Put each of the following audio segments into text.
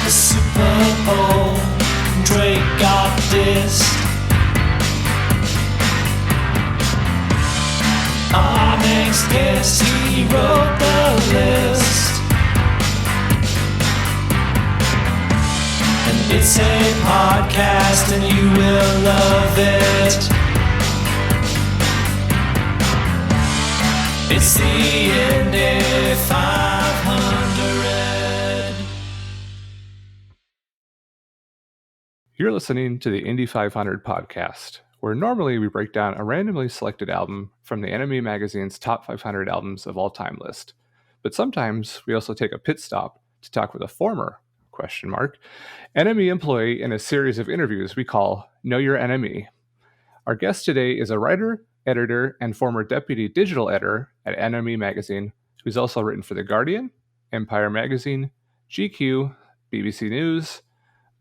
the Super Bowl, Drake got dissed. Our next guest, he wrote the list. And it's a podcast and you will love it. It's the Indy 500. You're listening to the Indy 500 podcast, where normally we break down a randomly selected album from the NME magazine's top 500 albums of all time list. But sometimes we also take a pit stop to talk with a former NME employee in a series of interviews we call Know Your NME. Our guest today is a writer, editor, and former deputy digital editor at NME magazine, who's also written for The Guardian, Empire magazine, GQ, BBC News,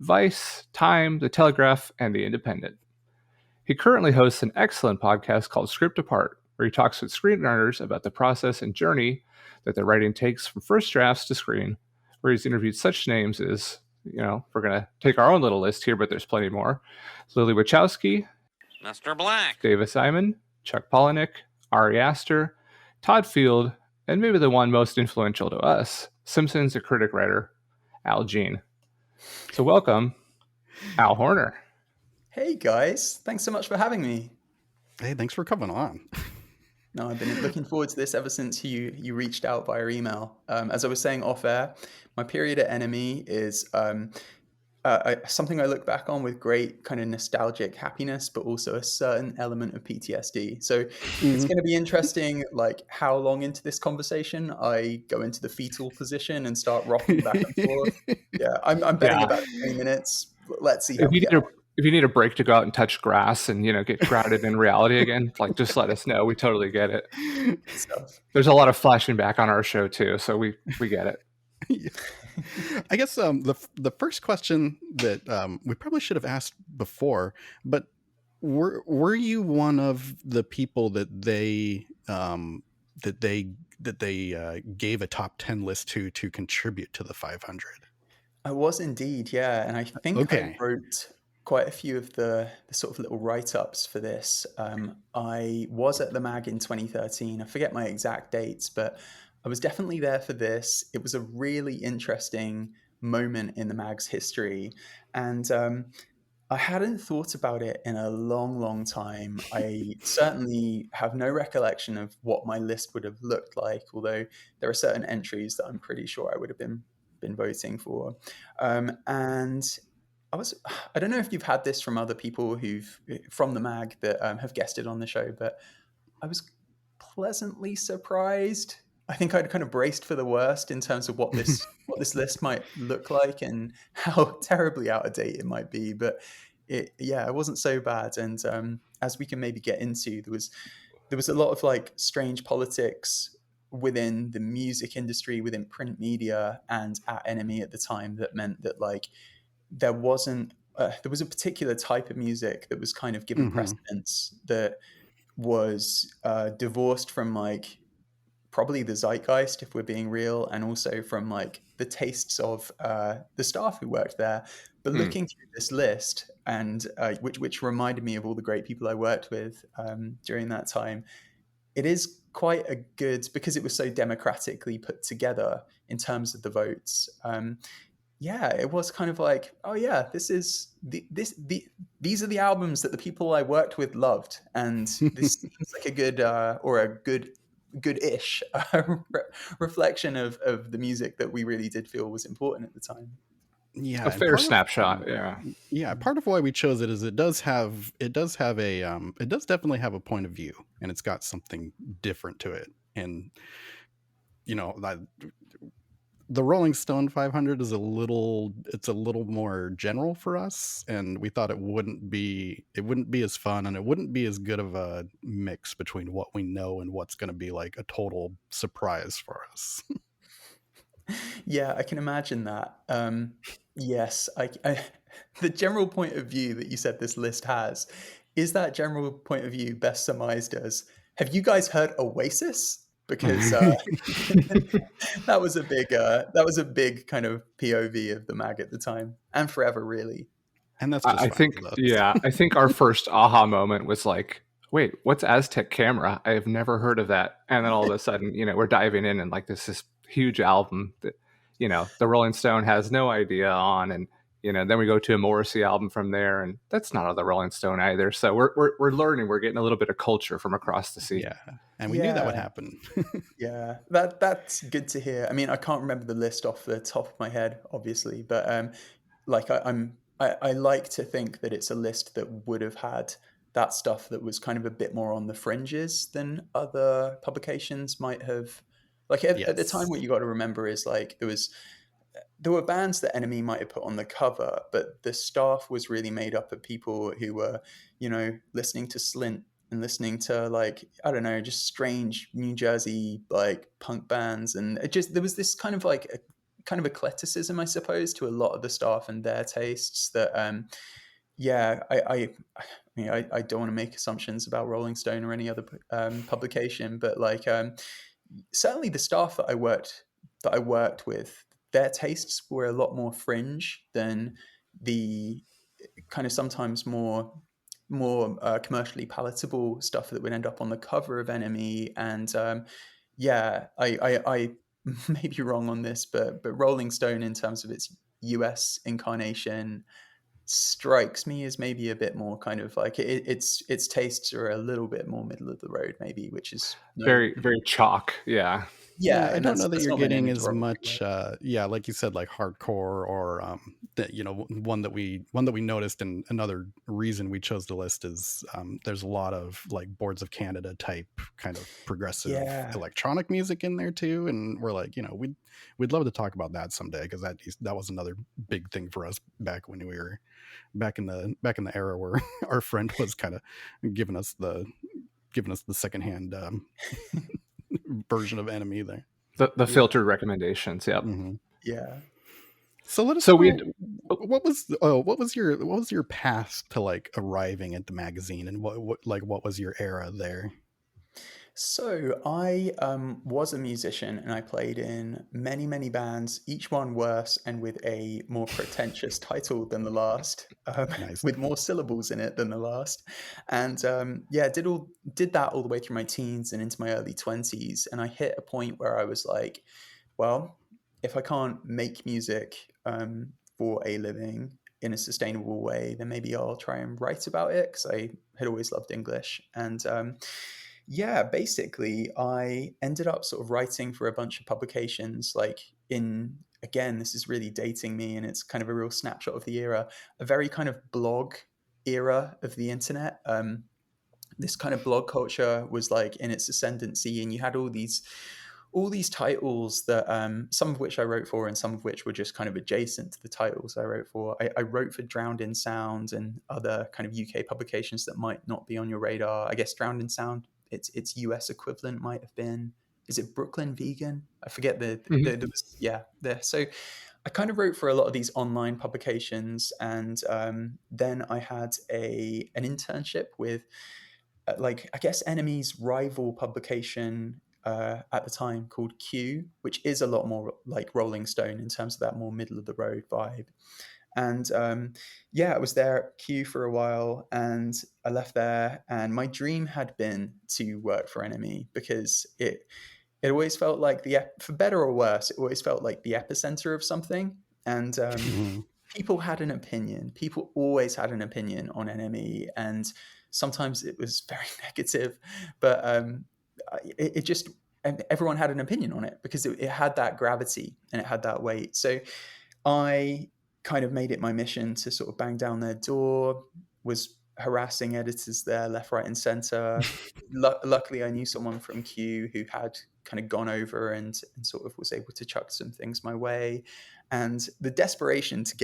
Vice, Time, The Telegraph, and The Independent. He currently hosts an excellent podcast called Script Apart, where he talks with screenwriters about the process and journey that their writing takes from first drafts to screen, where he's interviewed such names as, we're going to take our own little list here, but there's plenty more. Lily Wachowski, Mr. Black, David Simon, Chuck Palahniuk, Ari Aster, Todd Field, and maybe the one most influential to us, Simpsons critic writer, Al Jean. So welcome, Al Horner. Hey guys, thanks so much for having me. Hey, thanks for coming on. No, I've been looking forward to this ever since you reached out via email. As I was saying off air, my period at NME is something I look back on with great kind of nostalgic happiness, but also a certain element of PTSD. So it's going to be interesting, like how long into this conversation I go into the fetal position and start rocking back and forth. Yeah, I'm betting about 20 minutes. Let's see. If you need a break to go out and touch grass and, get grounded in reality again, just let us know. We totally get it. There's a lot of flashing back on our show too, so we get it. Yeah. I guess the first question that we probably should have asked before, but were you one of the people that they gave a top 10 list to contribute to the 500? I was indeed, yeah, and I think I wrote quite a few of the sort of little write-ups for this. I was at the mag in 2013. I forget my exact dates, but I was definitely there for this. It was a really interesting moment in the mag's history. And I hadn't thought about it in a long, long time. I certainly have no recollection of what my list would have looked like, although there are certain entries that I'm pretty sure I would have been voting for. And I don't know if you've had this from other people from the mag that have guested on the show, but I was pleasantly surprised. I think I'd kind of braced for the worst in terms of what this list might look like and how terribly out of date it might be. But it wasn't so bad. And as we can maybe get into, there was a lot of like strange politics within the music industry, within print media, and at NME at the time that meant that like there was a particular type of music that was kind of given precedence that was divorced from like probably the zeitgeist, if we're being real, and also from like the tastes of the staff who worked there. But looking through this list, and which reminded me of all the great people I worked with during that time, it is quite a good, because it was so democratically put together in terms of the votes. It was kind of like, oh yeah, these are the albums that the people I worked with loved, and this seems like a good or a good-ish reflection of the music that we really did feel was important at the time. Yeah, a fair snapshot. Part of why we chose it is it does definitely have a point of view, and it's got something different to it. And the Rolling Stone 500 is a little more general for us, and we thought it wouldn't be as fun, and it wouldn't be as good of a mix between what we know and what's going to be like a total surprise for us. Yeah, I can imagine that. Yes, the general point of view that you said this list has, is that general point of view best surmised as, have you guys heard Oasis? because that was a big kind of POV of the mag at the time and forever, really. And that's just I fine think, with us. yeah, I think our first aha moment was like, wait, what's Aztec Camera? I have never heard of that. And then all of a sudden, we're diving in and like this huge album that, the Rolling Stone has no idea on. And, then we go to a Morrissey album from there, and that's not on the Rolling Stone either. So we're learning, we're getting a little bit of culture from across the sea. Yeah. And we knew that would happen. Yeah, that's good to hear. I mean, I can't remember the list off the top of my head, obviously, but like I like to think that it's a list that would have had that stuff that was kind of a bit more on the fringes than other publications might have. Like at the time, what you got to remember is like there were bands that NME might have put on the cover, but the staff was really made up of people who were, listening to Slint and listening to like, I don't know, just strange New Jersey like punk bands. And there was this kind of like a kind of eclecticism, I suppose, to a lot of the staff and their tastes that, I mean, I don't want to make assumptions about Rolling Stone or any other publication, but like certainly the staff that I worked with, their tastes were a lot more fringe than the kind of sometimes more commercially palatable stuff that would end up on the cover of NME. And I may be wrong on this, but Rolling Stone, in terms of its US incarnation, strikes me as maybe a bit more kind of like its tastes are a little bit more middle of the road, maybe, which is very, very chalk. Yeah. Yeah, I don't know that you're getting as much like you said, like hardcore or one that we noticed, and another reason we chose the list is there's a lot of like Boards of Canada type kind of progressive electronic music in there too, and we're like, we'd love to talk about that someday, because that was another big thing for us back when we were back in the era where our friend was kind of giving us the secondhand version of NME there. The filtered recommendations. Yep. Mm-hmm. Yeah. So let us know, what was your path to like arriving at the magazine, and what was your era there? So I was a musician, and I played in many, many bands, each one worse and with a more pretentious title than the last, Nice. with more syllables in it than the last. And did that all the way through my teens and into my early 20s. And I hit a point where I was like, well, if I can't make music for a living in a sustainable way, then maybe I'll try and write about it, because I had always loved English. And basically I ended up sort of writing for a bunch of publications, like again, this is really dating me, and it's kind of a real snapshot of the era, a very kind of blog era of the internet. This kind of blog culture was like in its ascendancy, and you had all these titles that some of which I wrote for, and some of which were just kind of adjacent to the titles I wrote for. I wrote for Drowned in Sound and other kind of UK publications that might not be on your radar. I guess Drowned in Sound, its US equivalent might have been, is it Brooklyn Vegan? I forget so I kind of wrote for a lot of these online publications, and then I had an internship with like, I guess, NME's rival publication at the time, called Q, which is a lot more like Rolling Stone in terms of that more middle of the road vibe. And I was there at Q for a while, and I left there, and my dream had been to work for NME, because it always felt like for better or worse, it always felt like the epicenter of something. And people had an opinion. People always had an opinion on NME, and sometimes it was very negative, but it just, and everyone had an opinion on it, because it had that gravity and it had that weight. So I kind of made it my mission to sort of bang down their door, was harassing editors there left, right, and center. Luckily, I knew someone from Q who had kind of gone over and sort of was able to chuck some things my way. And the desperation to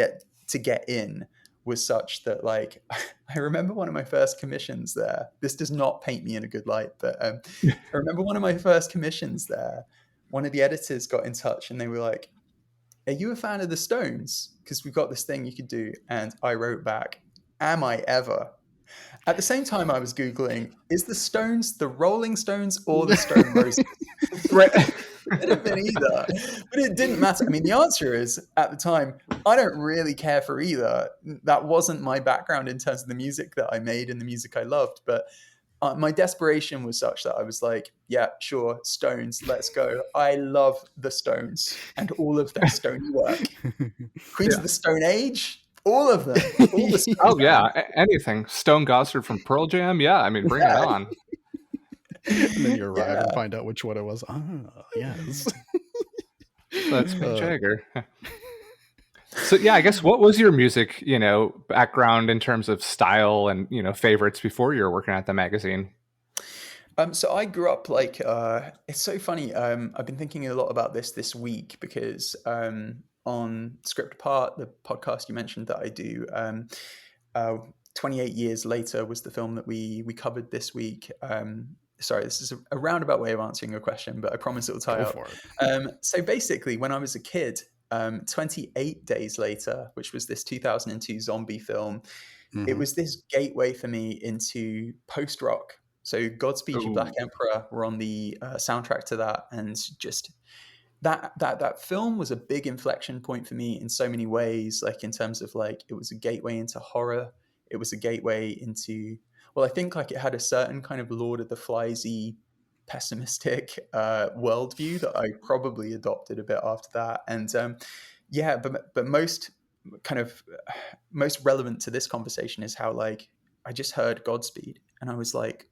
get in was such that, like, I remember one of my first commissions there. This does not paint me in a good light, but I remember one of my first commissions there. One of the editors got in touch, and they were like, "Are you a fan of the Stones? Because we've got this thing you could do." And I wrote back, "Am I ever?" At the same time, I was Googling, is the Stones the Rolling Stones or the Stone Roses? Right. Could have been either, but it didn't matter. I mean, the answer is, at the time, I don't really care for either. That wasn't my background in terms of the music that I made and the music I loved, but my desperation was such that I was like, yeah, sure, Stones, let's go. I love the Stones and all of their Stony work. Queens of the Stone Age, all of them. All the Stones Oh yeah, bands. anything. Stone Gossard from Pearl Jam. Yeah, I mean, bring it Yeah. on. And then you arrive Yeah. and find out which one it was. Ah, yes. That's Mick Jagger. So yeah, I guess what was your music, background in terms of style and favorites before you were working at the magazine? So I grew up like it's so funny. I've been thinking a lot about this week because on Script Apart, the podcast you mentioned that I do, 28 years later was the film that we covered this week. Sorry, this is a roundabout way of answering your question, but I promise it'll tie up. For it. So basically, when I was a kid, 28 Days Later, which was this 2002 zombie film, it was this gateway for me into post-rock. So Godspeed You Black Emperor were on the soundtrack to that, and just that film was a big inflection point for me in so many ways, like in terms of like it was a gateway into horror. It was a gateway into, well, I think like it had a certain kind of Lord of the Flies-y pessimistic worldview that I probably adopted a bit after that. And but most relevant to this conversation is how like I just heard Godspeed and I was like,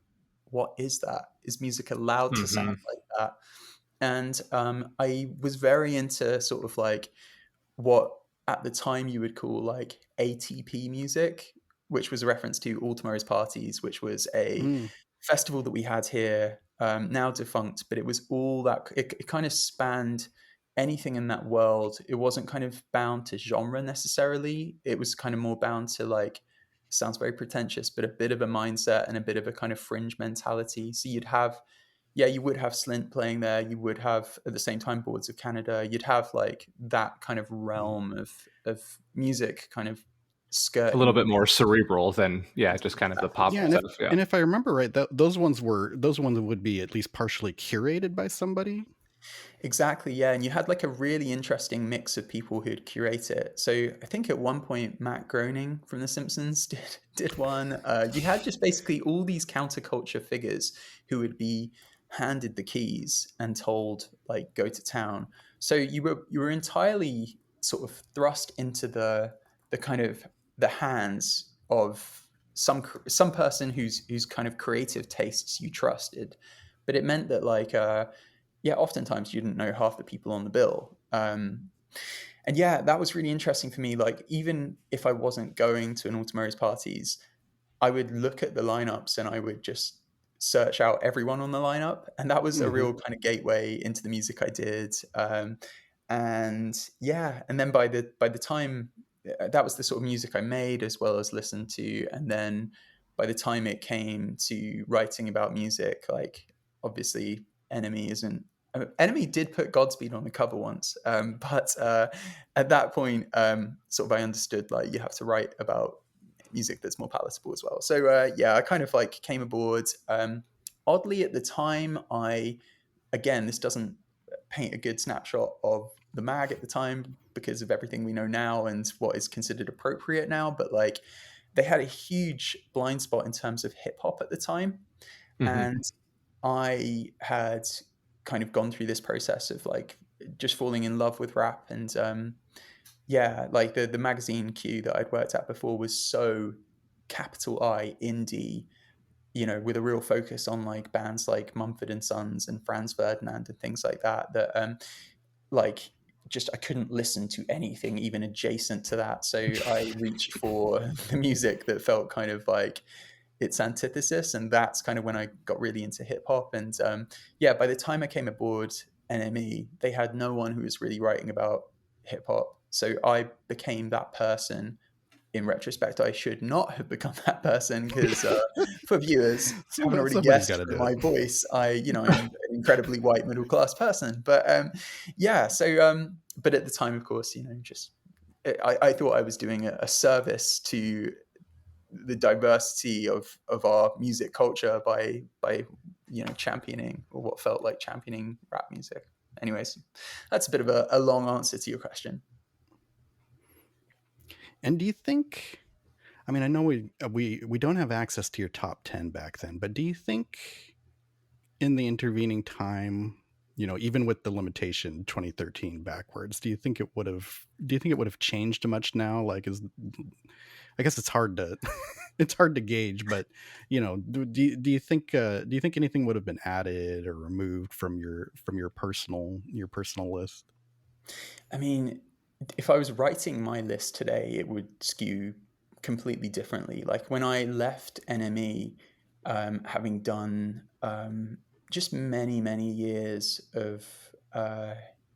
what is that? Is music allowed to sound like that? And I was very into sort of like what at the time you would call like ATP music, which was a reference to All Tomorrow's Parties, which was a festival that we had here, now defunct, but it was all that, it kind of spanned anything in that world. It wasn't kind of bound to genre necessarily. It was kind of more bound to like, sounds very pretentious, but a bit of a mindset and a bit of a kind of fringe mentality. So you would have Slint playing there. You would have at the same time Boards of Canada. You'd have like that kind of realm of music kind of skirting. A little bit more cerebral than just kind of the pop stuff. And if I remember right, those ones would be at least partially curated by somebody. Exactly, yeah. And you had like a really interesting mix of people who'd curate it. So I think at one point Matt Groening from The Simpsons did one. You had just basically all these counterculture figures who would be handed the keys and told like go to town. So you were entirely sort of thrust into the kind of the hands of some person whose kind of creative tastes you trusted. But it meant that like oftentimes you didn't know half the people on the bill. And that was really interesting for me. Like, even if I wasn't going to an All Tomorrow's Parties, I would look at the lineups and I would just search out everyone on the lineup. And that was a real kind of gateway into the music I did. And then by the time that was the sort of music I made as well as listened to. And then by the time it came to writing about music, like obviously NME did put Godspeed on the cover once, but at that point, sort of I understood like you have to write about music that's more palatable as well. So I kind of like came aboard. Oddly, at the time, this doesn't paint a good snapshot of the mag at the time because of everything we know now and what is considered appropriate now. But like, they had a huge blind spot in terms of hip hop at the time, and I had kind of gone through this process of like just falling in love with rap. And like the magazine Q that I'd worked at before was so capital I indie, with a real focus on like bands like Mumford & Sons and Franz Ferdinand and things like that, I couldn't listen to anything even adjacent to that. So I reached for the music that felt kind of like its antithesis, and that's kind of when I got really into hip hop. And by the time I came aboard NME, they had no one who was really writing about hip hop. So I became that person. In retrospect, I should not have become that person because for viewers who haven't already guessed from my voice, I'm an incredibly white middle class person. But but at the time, of course, I thought I was doing a service to the diversity of our music culture by championing, or what felt like championing, rap music. Anyways, that's a bit of a long answer to your question. And do you think, I mean, I know we don't have access to your top 10 back then, but do you think in the intervening time, even with the limitation 2013 backwards, do you think it would have changed much now? Like, I guess it's hard to it's hard to gauge, but do you think anything would have been added or removed from your personal list? I mean, if I was writing my list today, it would skew completely differently. Like when I left NME, having done just many years of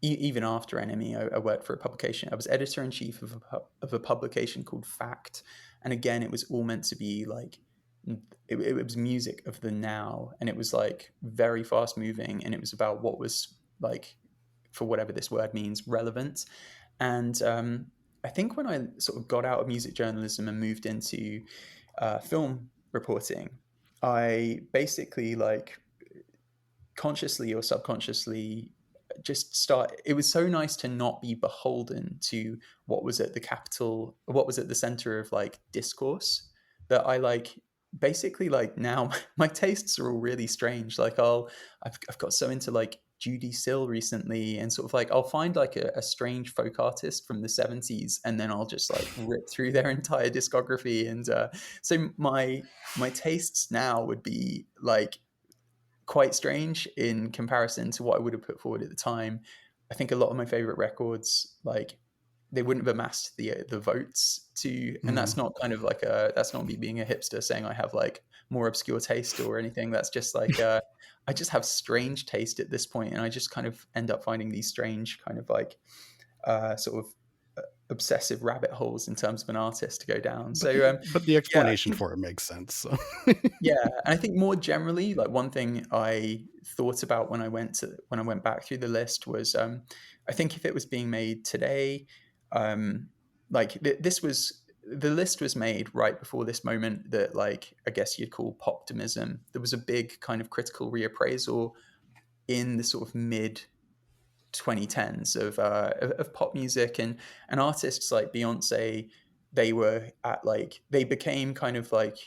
even after NME, I worked for a publication. I was editor-in-chief of a publication called Fact, and again, it was all meant to be like it was music of the now, and it was like very fast moving, and it was about what was like, for whatever this word means, relevant. And I think when I sort of got out of music journalism and moved into film reporting, I basically like consciously or subconsciously it was so nice to not be beholden to what was at the center of like discourse, that I like basically like now my tastes are all really strange. Like I've got so into like Judy Sill recently, and sort of like I'll find like a strange folk artist from the 70s, and then I'll just like rip through their entire discography. And so my tastes now would be like quite strange in comparison to what I would have put forward at the time. I think a lot of my favorite records, like, they wouldn't have amassed the votes to, and that's not kind of like that's not me being a hipster saying I have like more obscure taste or anything. That's just like I just have strange taste at this point, and I just kind of end up finding these strange kind of like sort of obsessive rabbit holes in terms of an artist to go down. But the explanation for it makes sense. So. Yeah, and I think more generally, like one thing I thought about when I went back through the list was, I think if it was being made today, like the list was made right before this moment that, like, I guess you'd call poptimism. There was a big kind of critical reappraisal in the sort of mid 2010s of pop music, and artists like Beyonce. They became kind of like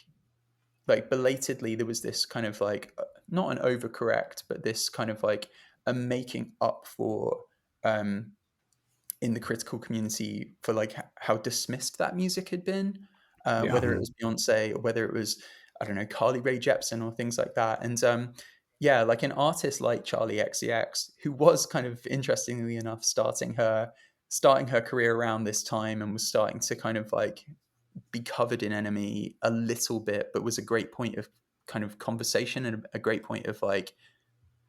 belatedly, there was this kind of like not an overcorrect, but this kind of like a making up for in the critical community for like how dismissed that music had been, whether it was Beyonce or whether it was, I don't know, Carly Rae Jepsen or things like that. And yeah, like an artist like Charlie XCX, who was kind of, interestingly enough, starting her career around this time, and was starting to kind of like be covered in NME a little bit, but was a great point of kind of conversation and a great point of like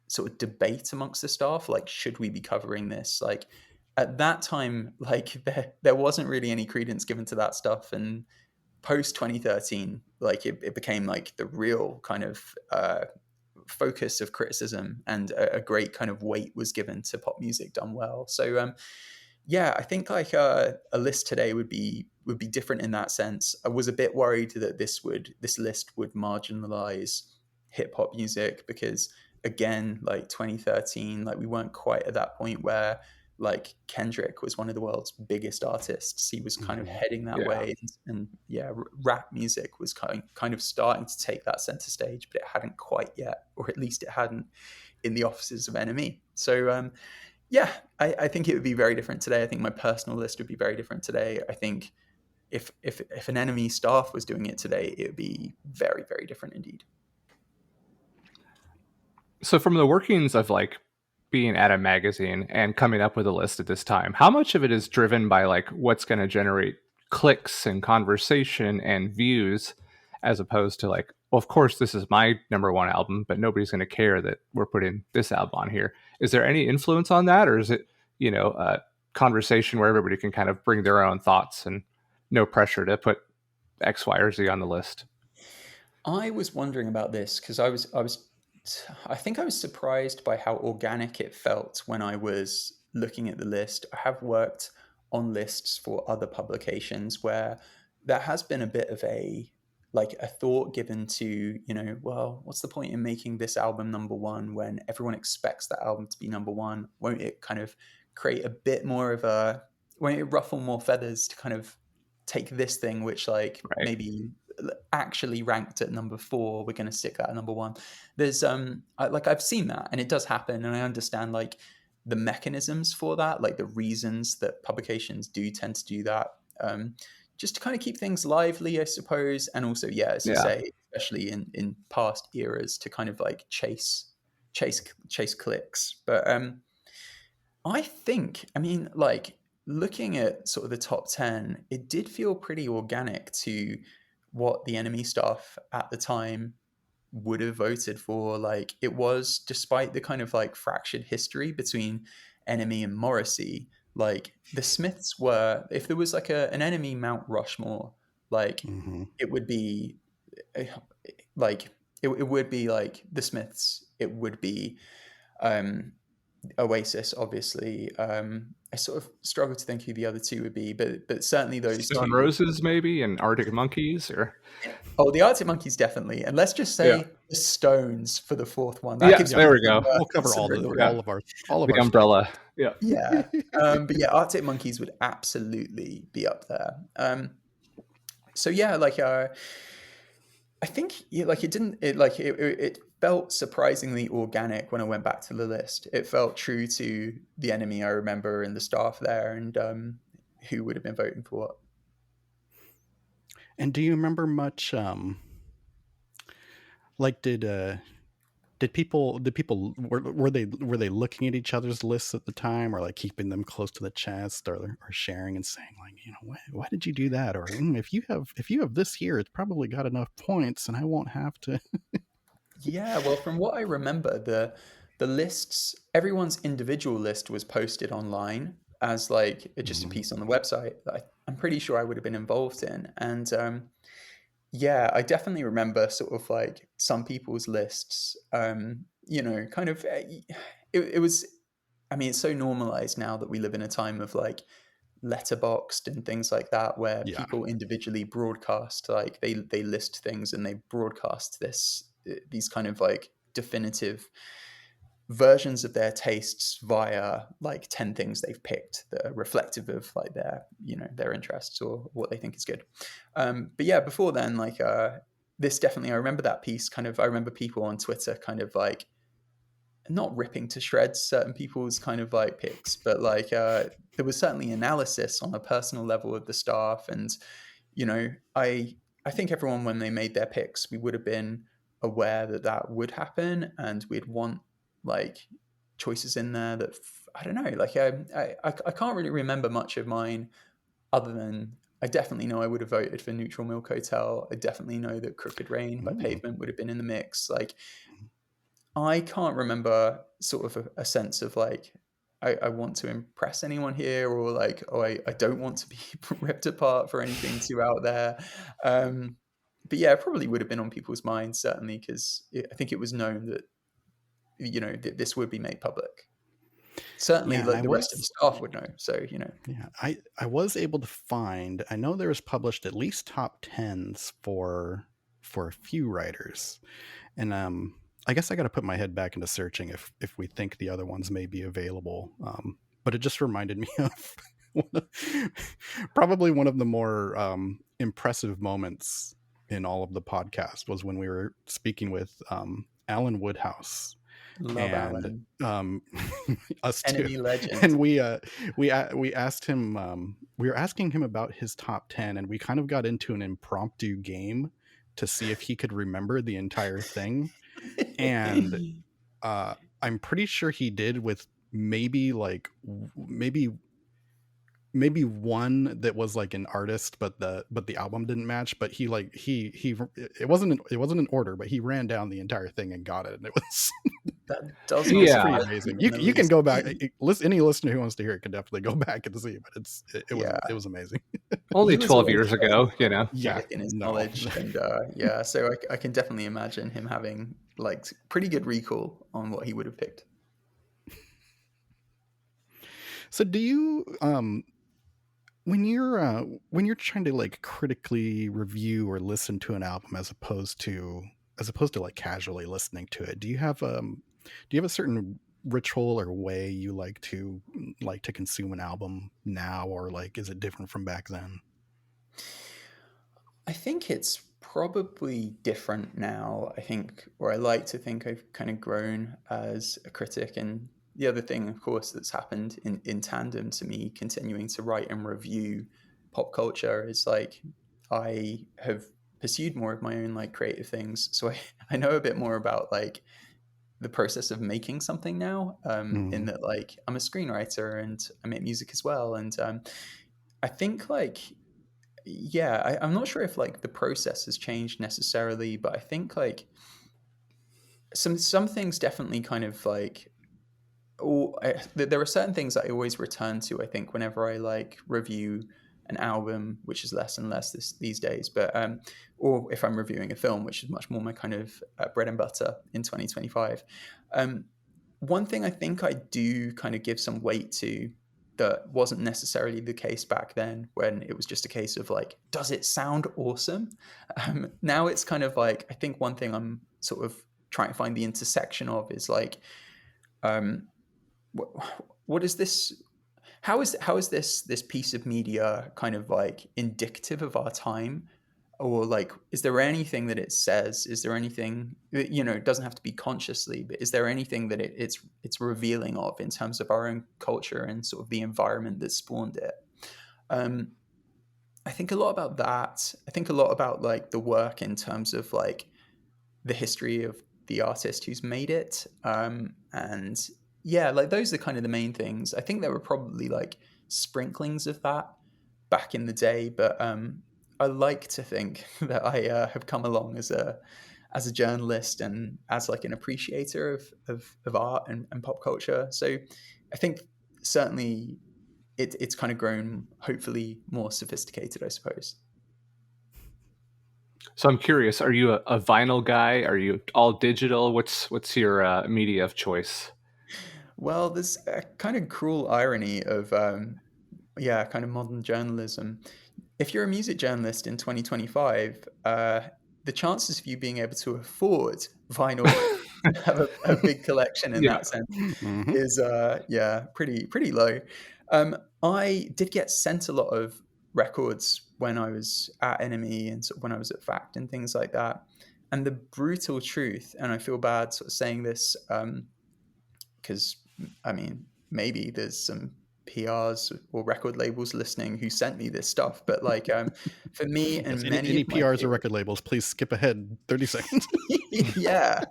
sort of debate amongst the staff. Like, should we be covering this? Like at that time, like there wasn't really any credence given to that stuff. And post 2013, like it became like the real kind of focus of criticism, and a great kind of weight was given to pop music done well. So yeah, I think like a list today would be different in that sense. I was a bit worried that this list would marginalize hip hop music, because again, like 2013, like we weren't quite at that point where like Kendrick was one of the world's biggest artists. He was kind of heading that way, and yeah, rap music was kind of starting to take that center stage, but it hadn't quite yet, or at least it hadn't in the offices of NME. So yeah, I think it would be very different today. I think my personal list would be very different today. I think if an NME staff was doing it today, it would be very, very different indeed. So from the workings of like being at a magazine and coming up with a list at this time, how much of it is driven by like what's going to generate clicks and conversation and views, as opposed to like, well, of course this is my number one album, but nobody's going to care that we're putting this album on here? Is there any influence on that, or is it, a conversation where everybody can kind of bring their own thoughts and no pressure to put X, Y, or Z on the list? I was wondering about this because I think I was surprised by how organic it felt when I was looking at the list. I have worked on lists for other publications where there has been a bit of a like a thought given to, well, what's the point in making this album number one when everyone expects that album to be number one? Won't it kind of create a bit more of won't it ruffle more feathers to kind of take this thing, which like maybe actually ranked at number 4, we're going to stick that at number 1. There's I've seen that, and it does happen, and I understand like the mechanisms for that, like the reasons that publications do tend to do that, just to kind of keep things lively, I suppose. And also, as you say, especially in past eras, to kind of like chase clicks. But I think, like looking at sort of the top 10, it did feel pretty organic to what the NME staff at the time would have voted for. Like, it was, despite the kind of like fractured history between NME and Morrissey, like the Smiths were, if there was like an NME Mount Rushmore, like it would be like it would be like the Smiths, it would be Oasis, obviously. I sort of struggle to think who the other two would be, but certainly those Stone two. Roses, maybe, and Arctic Monkeys, or the Arctic Monkeys definitely, and let's just say the Stones for the fourth one. There we go. We'll cover all of our the umbrella. But Arctic Monkeys would absolutely be up there. I think it felt surprisingly organic when I went back to the list. It felt true to the NME I remember and the staff there, and who would have been voting for what. And do you remember much? Like, did people were they looking at each other's lists at the time, or like keeping them close to the chest, or sharing and saying like, why did you do that, or if you have this here, it's probably got enough points, and I won't have to. Yeah, well, from what I remember, the lists, everyone's individual list was posted online as like just a piece on the website that I'm pretty sure I would have been involved in. And I definitely remember sort of like some people's lists, kind of, it was, it's so normalized now that we live in a time of like letterboxed and things like that, where people individually broadcast, like they list things and they broadcast these kind of like definitive versions of their tastes via like 10 things they've picked that are reflective of like their interests or what they think is good. But before then, like this definitely, I remember that piece kind of, I remember people on Twitter kind of like not ripping to shreds certain people's kind of like picks, but like there was certainly analysis on a personal level of the staff. And I think everyone, when they made their picks, we would have been aware that would happen, and we'd want like choices in there that I don't know, like I can't really remember much of mine, other than I definitely know I would have voted for Neutral Milk Hotel. I definitely know that Crooked Rain by Pavement would have been in the mix. Like, I can't remember sort of a sense of like, I want to impress anyone here, or like, I don't want to be ripped apart for anything too out there. But it probably would have been on people's minds, certainly, because I think it was known that, this would be made public. Certainly, like the rest of the staff would know. So, I was able to find, I know there was published at least top 10s for a few writers. And I guess I got to put my head back into searching if we think the other ones may be available. But it just reminded me of probably one of the more impressive moments in all of the podcast was when we were speaking with Alan Woodhouse. Love and Alan. Us NME too. legend. And we asked him, we were asking him about his top 10, and we kind of got into an impromptu game to see if he could remember the entire thing. And I'm pretty sure he did, with maybe one that was like an artist, but the album didn't match. But he it wasn't in order, but he ran down the entire thing and got it, and it was that does pretty amazing. You can go back. Any listener who wants to hear it can definitely go back and see. But it was amazing. Only 12 years ago, in his knowledge, and so I can definitely imagine him having like pretty good recall on what he would have picked. So do you when you're trying to like critically review or listen to an album as opposed to like casually listening to it, do you have a certain ritual or way you like to consume an album now, or like is it different from back then? I think it's probably different now. I think, or I like to think I've kind of grown as a critic. And the other thing, of course, that's happened in tandem to me continuing to write and review pop culture is like I have pursued more of my own like creative things. So I know a bit more about like the process of making something now, in that like I'm a screenwriter and I make music as well. And I think like yeah, I'm not sure if like the process has changed necessarily, but I think like some things definitely kind of like there are certain things that I always return to. I think whenever I like review an album, which is less and less these days, but or if I'm reviewing a film, which is much more my kind of bread and butter in 2025. One thing I think I do kind of give some weight to that wasn't necessarily the case back then, when it was just a case of like, does it sound awesome? Now it's kind of like, I think one thing I'm sort of trying to find the intersection of is like, what is this? How is this piece of media kind of like indicative of our time? Or like, is there anything that it says? Is there anything that, it doesn't have to be consciously, but is there anything that it's revealing of in terms of our own culture and sort of the environment that spawned it? I think a lot about that. I think a lot about like the work in terms of like the history of the artist who's made it. And yeah, like those are kind of the main things. I think there were probably like sprinklings of that back in the day, but I like to think that I have come along as a journalist and as like an appreciator of art and pop culture. So I think certainly it's kind of grown, hopefully more sophisticated, I suppose. So I'm curious, are you a vinyl guy? Are you all digital? What's your media of choice? Well, there's a kind of cruel irony of kind of modern journalism. If you're a music journalist in 2025, the chances of you being able to afford vinyl, have a big collection in that sense, is pretty low. I did get sent a lot of records when I was at NME and sort of when I was at Fact and things like that. And the brutal truth, and I feel bad sort of saying this, because I mean, maybe there's some PRs or record labels listening who sent me this stuff, but like for me and any PRs or record labels, please skip ahead 30 seconds. Yeah.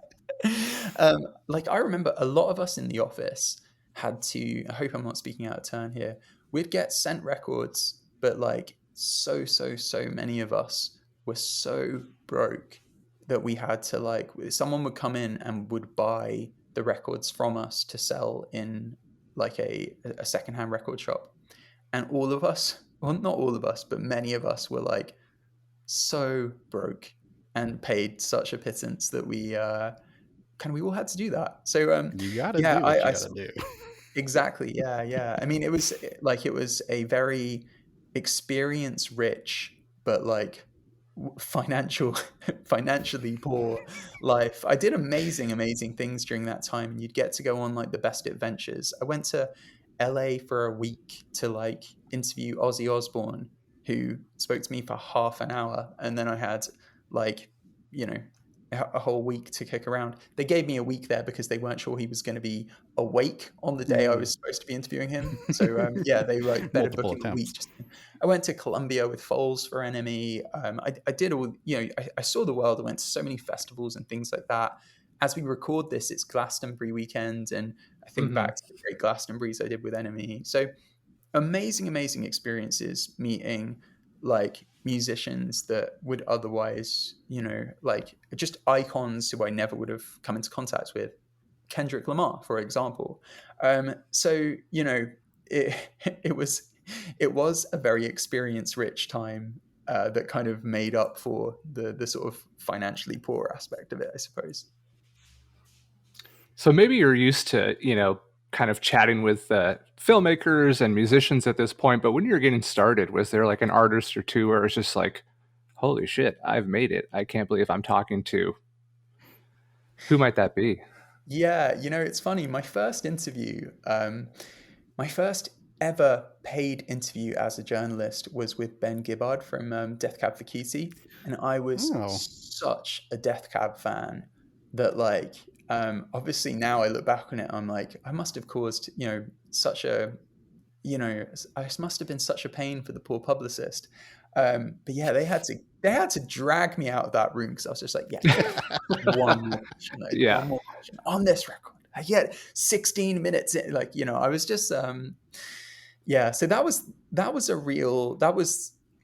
Like I remember a lot of us in the office had to, I hope I'm not speaking out of turn here, we'd get sent records, but like so many of us were so broke that we had to like, someone would come in and would buy the records from us to sell in like a secondhand record shop. And all of us, well, not all of us, but many of us were like so broke and paid such a pittance that we all had to do that. So you gotta do what you gotta do. Exactly. Yeah. I mean, it was a very experience rich, but like financially poor life. I did amazing things during that time, and you'd get to go on like the best adventures. I went to LA for a week to like interview Ozzy Osbourne, who spoke to me for half an hour, and then I had like a whole week to kick around. They gave me a week there because they weren't sure he was going to be awake on the day I was supposed to be interviewing him. So they had a booking a week. I went to Colombia with Foles for NME. I did all, I saw the world. I went to so many festivals and things like that. As we record this, it's Glastonbury weekend, and I think back to the great Glastonburys I did with NME. So amazing experiences meeting like musicians that would otherwise, like just icons who I never would have come into contact with. Kendrick Lamar, for example. So it was a very experience-rich time that kind of made up for the sort of financially poor aspect of it, I suppose. So maybe you're used to, kind of chatting with filmmakers and musicians at this point, but when you were getting started, was there like an artist or two where it's just like, holy shit, I've made it. I can't believe I'm talking to... Who might that be? Yeah, it's funny. My first interview, my first ever paid interview as a journalist was with Ben Gibbard from Death Cab for Cutie. And I was such a Death Cab fan that like, obviously now I look back on it, I'm like, I must have caused, such a, I must have been such a pain for the poor publicist. But yeah, they had to drag me out of that room because I was just like, yeah, one more question, one more question on this record. I get 16 minutes in, I was just, yeah. So that was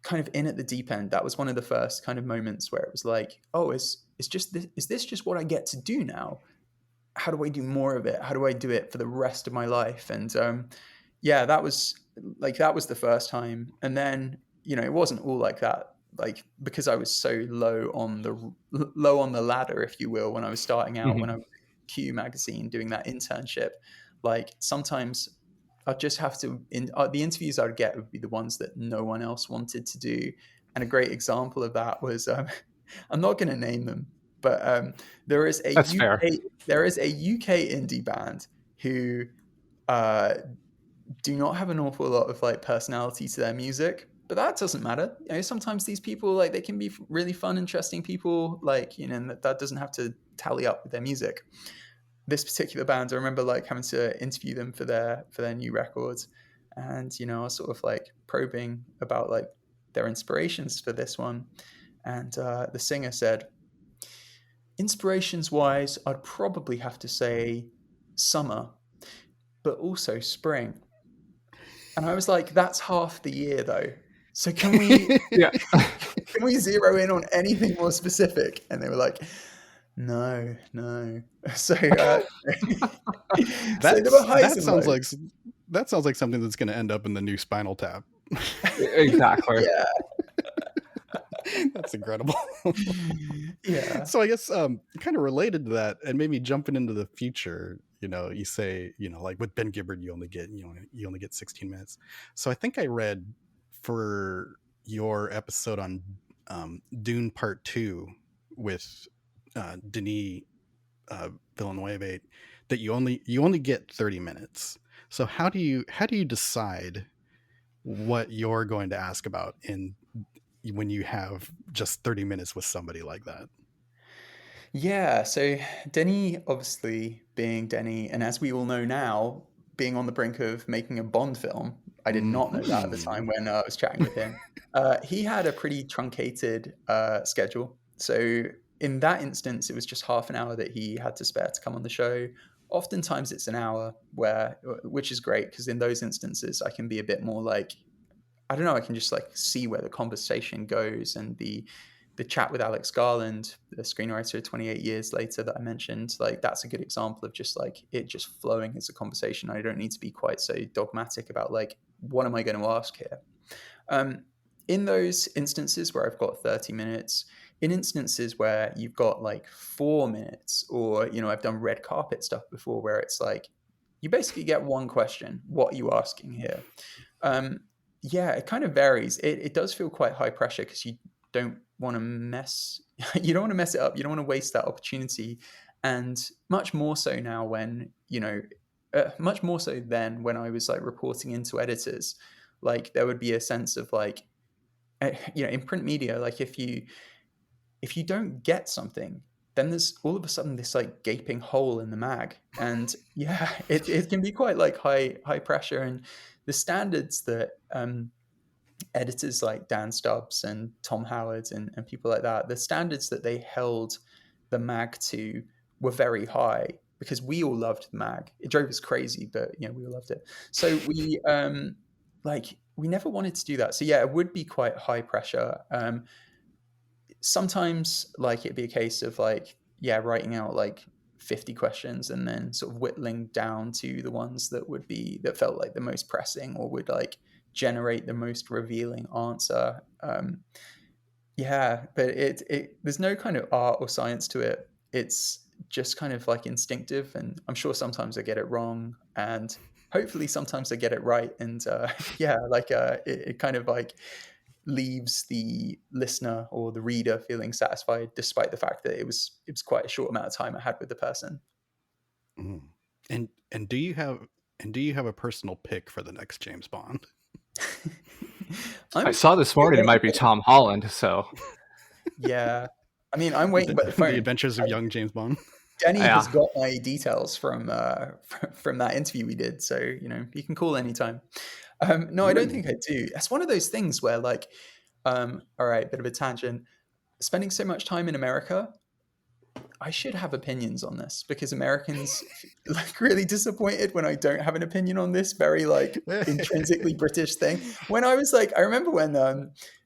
kind of in at the deep end. That was one of the first kind of moments where it was like, oh, is this just what I get to do now? How do I do more of it? How do I do it for the rest of my life? And yeah, that was the first time. And then, it wasn't all like that, like, because I was so low on the ladder, if you will, when I was starting out, when I was at Q Magazine doing that internship. Like sometimes I'd just have to, the interviews I'd get would be the ones that no one else wanted to do. And a great example of that was, I'm not going to name them, but there is a UK indie band who do not have an awful lot of like personality to their music, but that doesn't matter. Sometimes these people, like, they can be really fun, interesting people, like, that doesn't have to tally up with their music. This particular band, I remember like having to interview them for their new records, and I was sort of like probing about like their inspirations for this one, and the singer said, inspirations wise, I'd probably have to say summer, but also spring. And I was like, that's half the year though. So can we can we zero in on anything more specific? And they were like, no. So that sounds like something that's going to end up in the new Spinal Tap. Exactly. Yeah. That's incredible. Yeah. So I guess kind of related to that, and maybe jumping into the future, you say, like with Ben Gibbard, you only get 16 minutes. So I think I read for your episode on Dune Part 2 with Denis Villeneuve that you only get 30 minutes. So how do you decide what you're going to ask about when you have just 30 minutes with somebody like that? Yeah, so Denis, obviously being Denis, and as we all know now, being on the brink of making a Bond film, I did not know that at the time when I was chatting with him. He had a pretty truncated schedule. So in that instance, it was just half an hour that he had to spare to come on the show. Oftentimes it's an hour, which is great, because in those instances, I can be a bit more like, I don't know, I can just like see where the conversation goes. And the chat with Alex Garland, the screenwriter 28 years later that I mentioned, like that's a good example of just like it just flowing as a conversation. I don't need to be quite so dogmatic about like, what am I going to ask here? In those instances where I've got 30 minutes, in instances where you've got like 4 minutes, or, I've done red carpet stuff before where it's like, you basically get one question. What are you asking here? Yeah, it kind of varies. It does feel quite high pressure because you don't want to mess it up. You don't want to waste that opportunity. And much more so now when, much more so than when I was like reporting into editors, like there would be a sense of like, in print media, like if you don't get something, then there's all of a sudden this like gaping hole in the mag. And yeah, it can be quite like high pressure. And the standards that editors like Dan Stubbs and Tom Howard and people like that, the standards that they held the mag to were very high, because we all loved the mag. It drove us crazy, but we all loved it. So we we never wanted to do that. So yeah, it would be quite high pressure. Sometimes like it'd be a case of like, writing out like 50 questions and then sort of whittling down to the ones that felt like the most pressing or would like generate the most revealing answer. But it there's no kind of art or science to it. It's just kind of like instinctive, and I'm sure sometimes I get it wrong, and hopefully sometimes I get it right. And it kind of like leaves the listener or the reader feeling satisfied, despite the fact that it was quite a short amount of time I had with the person. And do you have a personal pick for the next James Bond? I saw this morning it might be Tom Holland, so yeah. I mean, I'm waiting by the phone. The Adventures of Young James Bond. Denny has got my details from that interview we did, so you can call anytime. No, I don't think I do. That's one of those things where, like, all right, bit of a tangent. Spending so much time in America, I should have opinions on this, because Americans like really disappointed when I don't have an opinion on this very like intrinsically British thing. When I was like, I remember when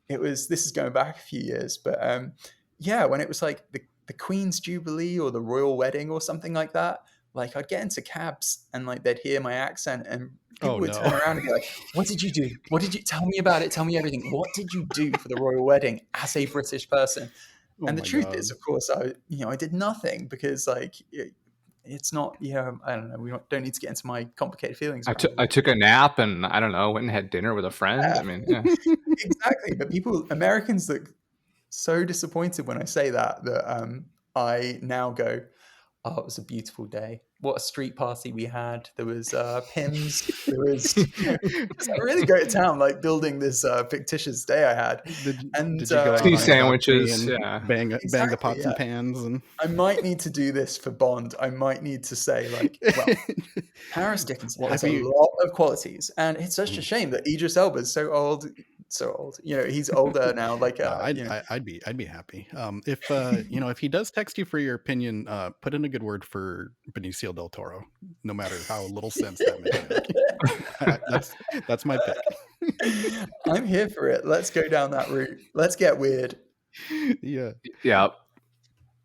this is going back a few years, but when it was like the Queen's Jubilee or the Royal Wedding or something like that, like I'd get into cabs and like they'd hear my accent and people would turn around and be like, "What did you do? What did you tell me about it? Tell me everything. What did you do for the Royal Wedding as a British person?" And the truth is, of course, I did nothing, because like it's not, I don't know. We don't need to get into my complicated feelings. I took a nap and I don't know, went and had dinner with a friend. I mean, exactly. But Americans look so disappointed when I say that I now go, "Oh, it was a beautiful day. What a street party we had. There was Pims. There was I really go to town, like building this fictitious day I had." Did you go tea sandwiches, bang the pots and pans? And I might need to do this for Bond. I might need to say, like, well, Paris Dickinson has a lot of qualities, and it's such a shame that Idris Elba is so old. He's older now. Like, I'd be happy if he does text you for your opinion. Put in a good word for Benicio del Toro, no matter how little sense that may make. That's my pick. I'm here for it. Let's go down that route. Let's get weird. Yeah. Is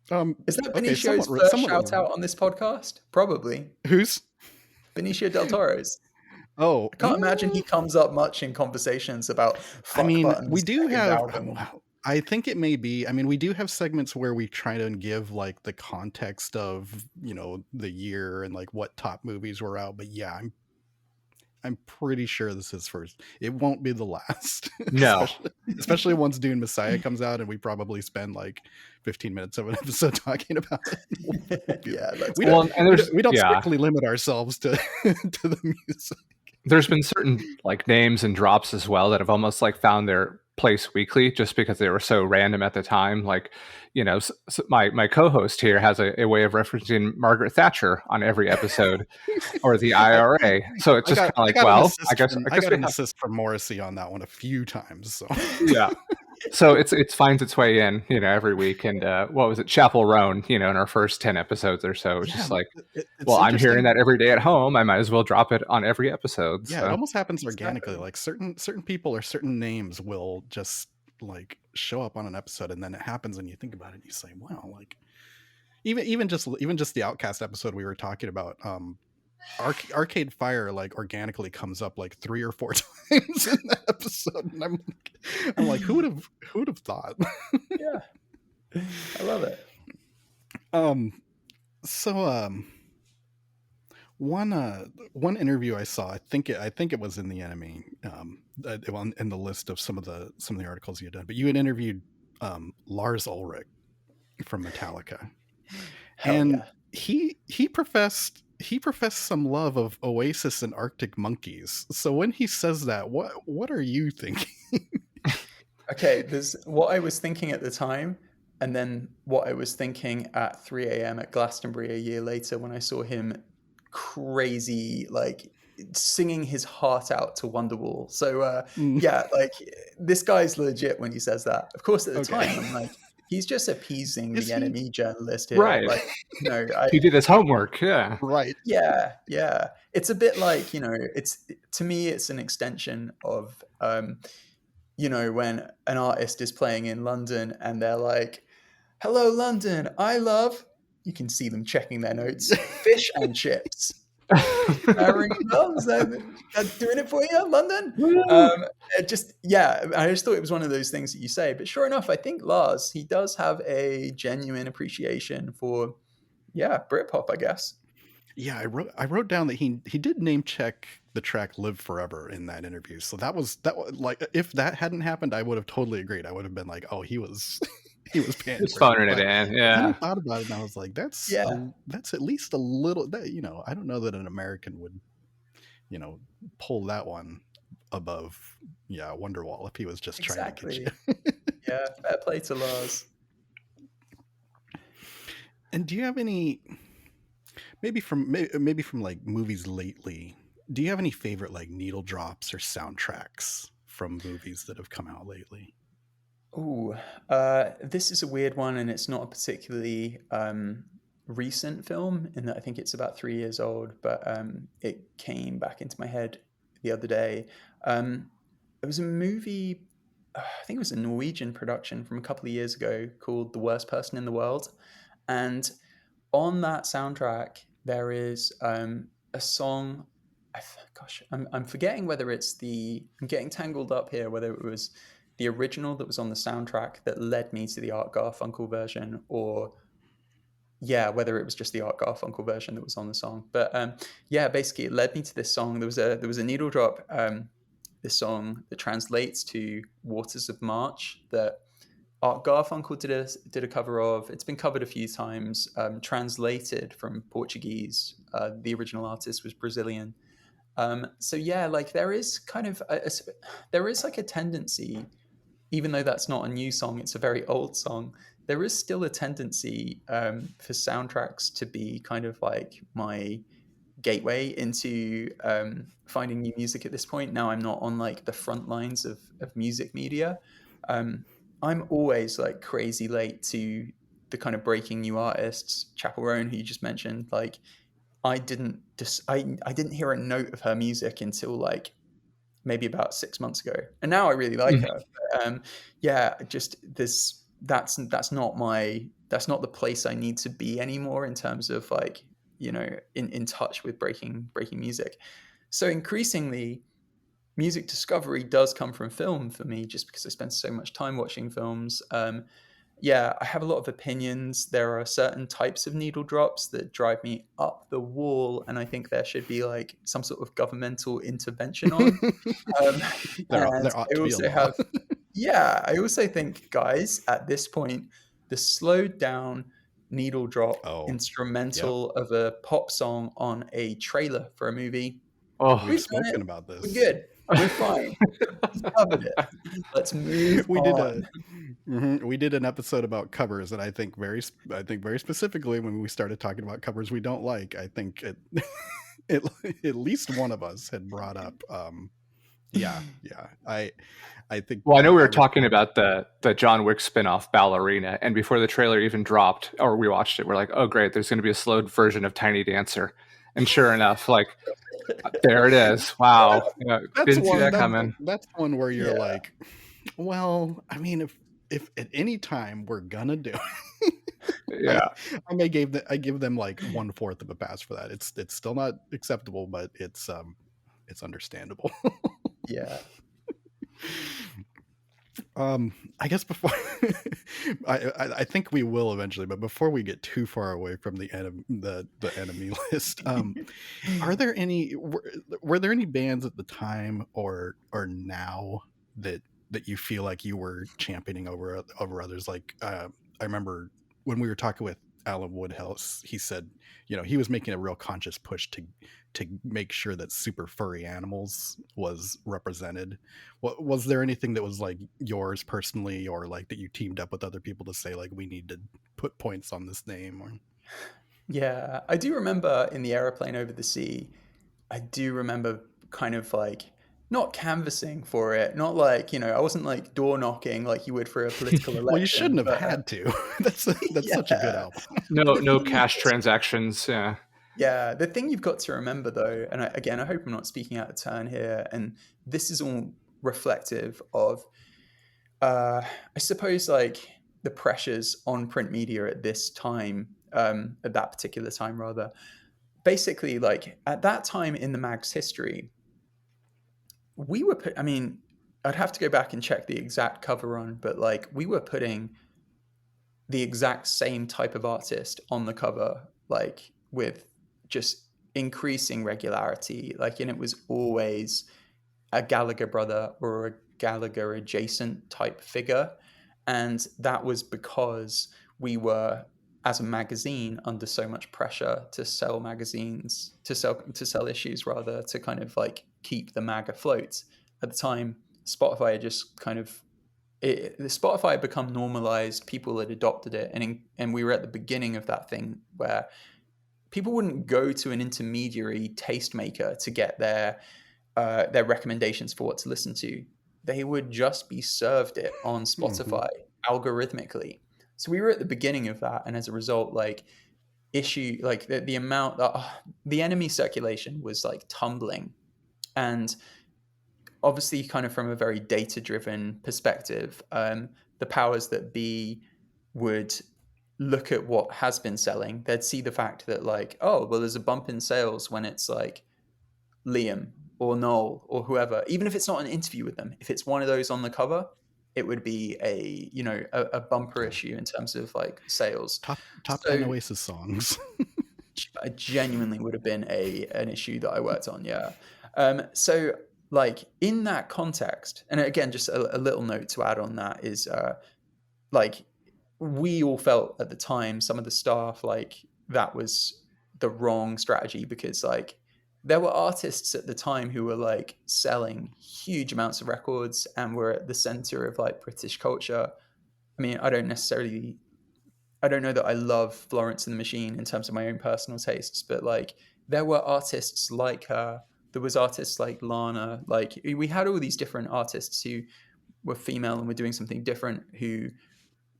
that Benicio's first shout out on this podcast? Probably. Who's? Benicio del Toro's. Oh, I can't imagine he comes up much in conversations about we do have, I think it may be, we do have segments where we try to give like the context of, the year and like what top movies were out. But yeah, I'm pretty sure this is first. It won't be the last. No. especially once Dune Messiah comes out and we probably spend like 15 minutes of an episode talking about it. We don't strictly limit ourselves to the music. There's been certain like names and drops as well that have almost like found their place weekly just because they were so random at the time. Like, my co-host here has a way of referencing Margaret Thatcher on every episode or the IRA. So it's just kind of like, I guess I got an assist from Morrissey on that one a few times. So yeah. So it finds its way in, every week. And what was it? Chapel Roan, in our first 10 episodes or so. It's just like, I'm hearing that every day at home. I might as well drop it on every episode. Yeah, so. It almost happens organically. Like certain people or certain names will just like show up on an episode, and then it happens and you think about it and you say, wow, like even just the Outcast episode we were talking about, Arcade Fire like organically comes up like 3 or 4 times in that episode, and I'm like, who would have thought? Yeah, I love it. One interview I saw, I think it was in the NME, in the list of some of the articles you had done, but you had interviewed Lars Ulrich from Metallica. He professed some love of Oasis and Arctic Monkeys. So when he says that, what are you thinking? Okay, there's what I was thinking at the time, and then what I was thinking at 3 a.m. at Glastonbury a year later when I saw him crazy, like singing his heart out to Wonderwall. So yeah, like this guy's legit when he says that. Of course, at the time, I'm like, he's just appeasing the NME journalist here. Right. Like, he did his homework. Yeah. Right. Yeah. Yeah. It's a bit like, to me, it's an extension of, when an artist is playing in London and they're like, "Hello, London. I love," you can see them checking their notes, "fish and chips." They're doing it for you, London. I just thought it was one of those things that you say. But sure enough, I think Lars, he does have a genuine appreciation for Yeah, Britpop, I guess. Yeah, I wrote down that he did name check the track "Live Forever" in that interview. So that was like, if that hadn't happened, I would have totally agreed. I would have been like, oh, he was he was Just pandering. phoning it But in. then I Yeah. thought about it and I was like, that's Yeah, that's at least a little, that, I don't know that an American would, pull that one above, Wonderwall, if he was just trying to get exactly. you. Yeah, fair play to Lars. And do you have any, maybe from like movies lately, do you have any favorite like needle drops or soundtracks from movies that have come out lately? Ooh, this is a weird one, and it's not a particularly recent film in that I think it's about 3 years old, but it came back into my head the other day. It was a movie, I think it was a Norwegian production from a couple of years ago called The Worst Person in the World. And on that soundtrack, there is a song. Gosh, I'm forgetting whether it's I'm getting tangled up here, whether it was the original that was on the soundtrack that led me to the Art Garfunkel version, or yeah, whether it was just the Art Garfunkel version that was on the song. But yeah, basically, it led me to this song. There was a needle drop. This song that translates to "Waters of March" that Art Garfunkel did a cover of. It's been covered a few times, translated from Portuguese. The original artist was Brazilian. So yeah, like there is kind of there is like a tendency, even though that's not a new song, it's a very old song. There is still a tendency for soundtracks to be kind of like my gateway into finding new music at this point. Now I'm not on like the front lines of music media. Um, I'm always like crazy late to the kind of breaking new artists. Chapel Roan, who you just mentioned, like I didn't hear a note of her music until like maybe about 6 months ago, and now I really like her. But, yeah, just this that's not the place I need to be anymore in terms of like in touch with breaking music. So increasingly, music discovery does come from film for me, just because I spend so much time watching films. Yeah, I have a lot of opinions. There are certain types of needle drops that drive me up the wall, and I think there should be like some sort of governmental intervention on. Um, and There ought I to be a also law. I also think, guys, at this point, the slowed down needle drop Oh, yep. instrumental of a pop song on a trailer for a movie. Oh, We've We've done spoken it. about this. We're good. We're fine. We've covered it. Let's move We on. we did an episode about covers, and I think very specifically when we started talking about covers we don't like, I think at least one of us had brought up I think. Well, I know we were talking about the John Wick spinoff Ballerina, and before the trailer even dropped, or we watched it, we're like, oh great, there's going to be a slowed version of Tiny Dancer. And sure enough, like there it is. Wow. Didn't see that coming. That's one where you're like, well, I mean, if at any time we're gonna do it, yeah, I give them like 1/4 of a pass for that. It's still not acceptable, but it's understandable. Yeah. I guess before I think we will eventually, but before we get too far away from the NME list, are there any were there any bands at the time or now that you feel like you were championing over others? Like I remember when we were talking with Alan Woodhouse, he said, he was making a real conscious push to make sure that super furry animals was represented. Was there anything that was like yours personally, or like that you teamed up with other people to say like we need to put points on this name? Or Yeah, I do remember in the aeroplane over the sea, I do remember kind of like not canvassing for it, not like, I wasn't like door knocking like you would for a political election. Well, you shouldn't have had to. That's such a good album. No cash transactions. Yeah. Yeah, the thing you've got to remember though, and I hope I'm not speaking out of turn here, and this is all reflective of, I suppose, like the pressures on print media at this time, at that particular time rather. Basically, like at that time in the mag's history, we were I mean, I'd have to go back and check the exact cover run, but like we were putting the exact same type of artist on the cover like with just increasing regularity. Like, and it was always a Gallagher brother or a Gallagher adjacent type figure. And that was because we were, as a magazine, under so much pressure to sell magazines, to sell issues rather, to kind of like keep the mag afloat. At the time, Spotify had just kind of the Spotify had become normalized. People had adopted it, and we were at the beginning of that thing where people wouldn't go to an intermediary tastemaker to get their recommendations for what to listen to. They would just be served it on Spotify algorithmically. So we were at the beginning of that, and as a result, like the amount that the NME circulation was like tumbling, and obviously, kind of from a very data-driven perspective, the powers that be would look at what has been selling. They'd see the fact that like, oh, well, there's a bump in sales when it's like Liam or Noel or whoever, even if it's not an interview with them. If it's one of those on the cover, it would be a bumper issue in terms of like sales. Top 10 Oasis songs. I genuinely would have been an issue that I worked on. Yeah. So like in that context, and again, just a little note to add on that is like we all felt at the time, some of the staff, like that was the wrong strategy, because like there were artists at the time who were like selling huge amounts of records and were at the center of like British culture. I mean, I don't know that I love Florence and the Machine in terms of my own personal tastes, but like there were artists like her. There was artists like Lana. Like we had all these different artists who were female and were doing something different, who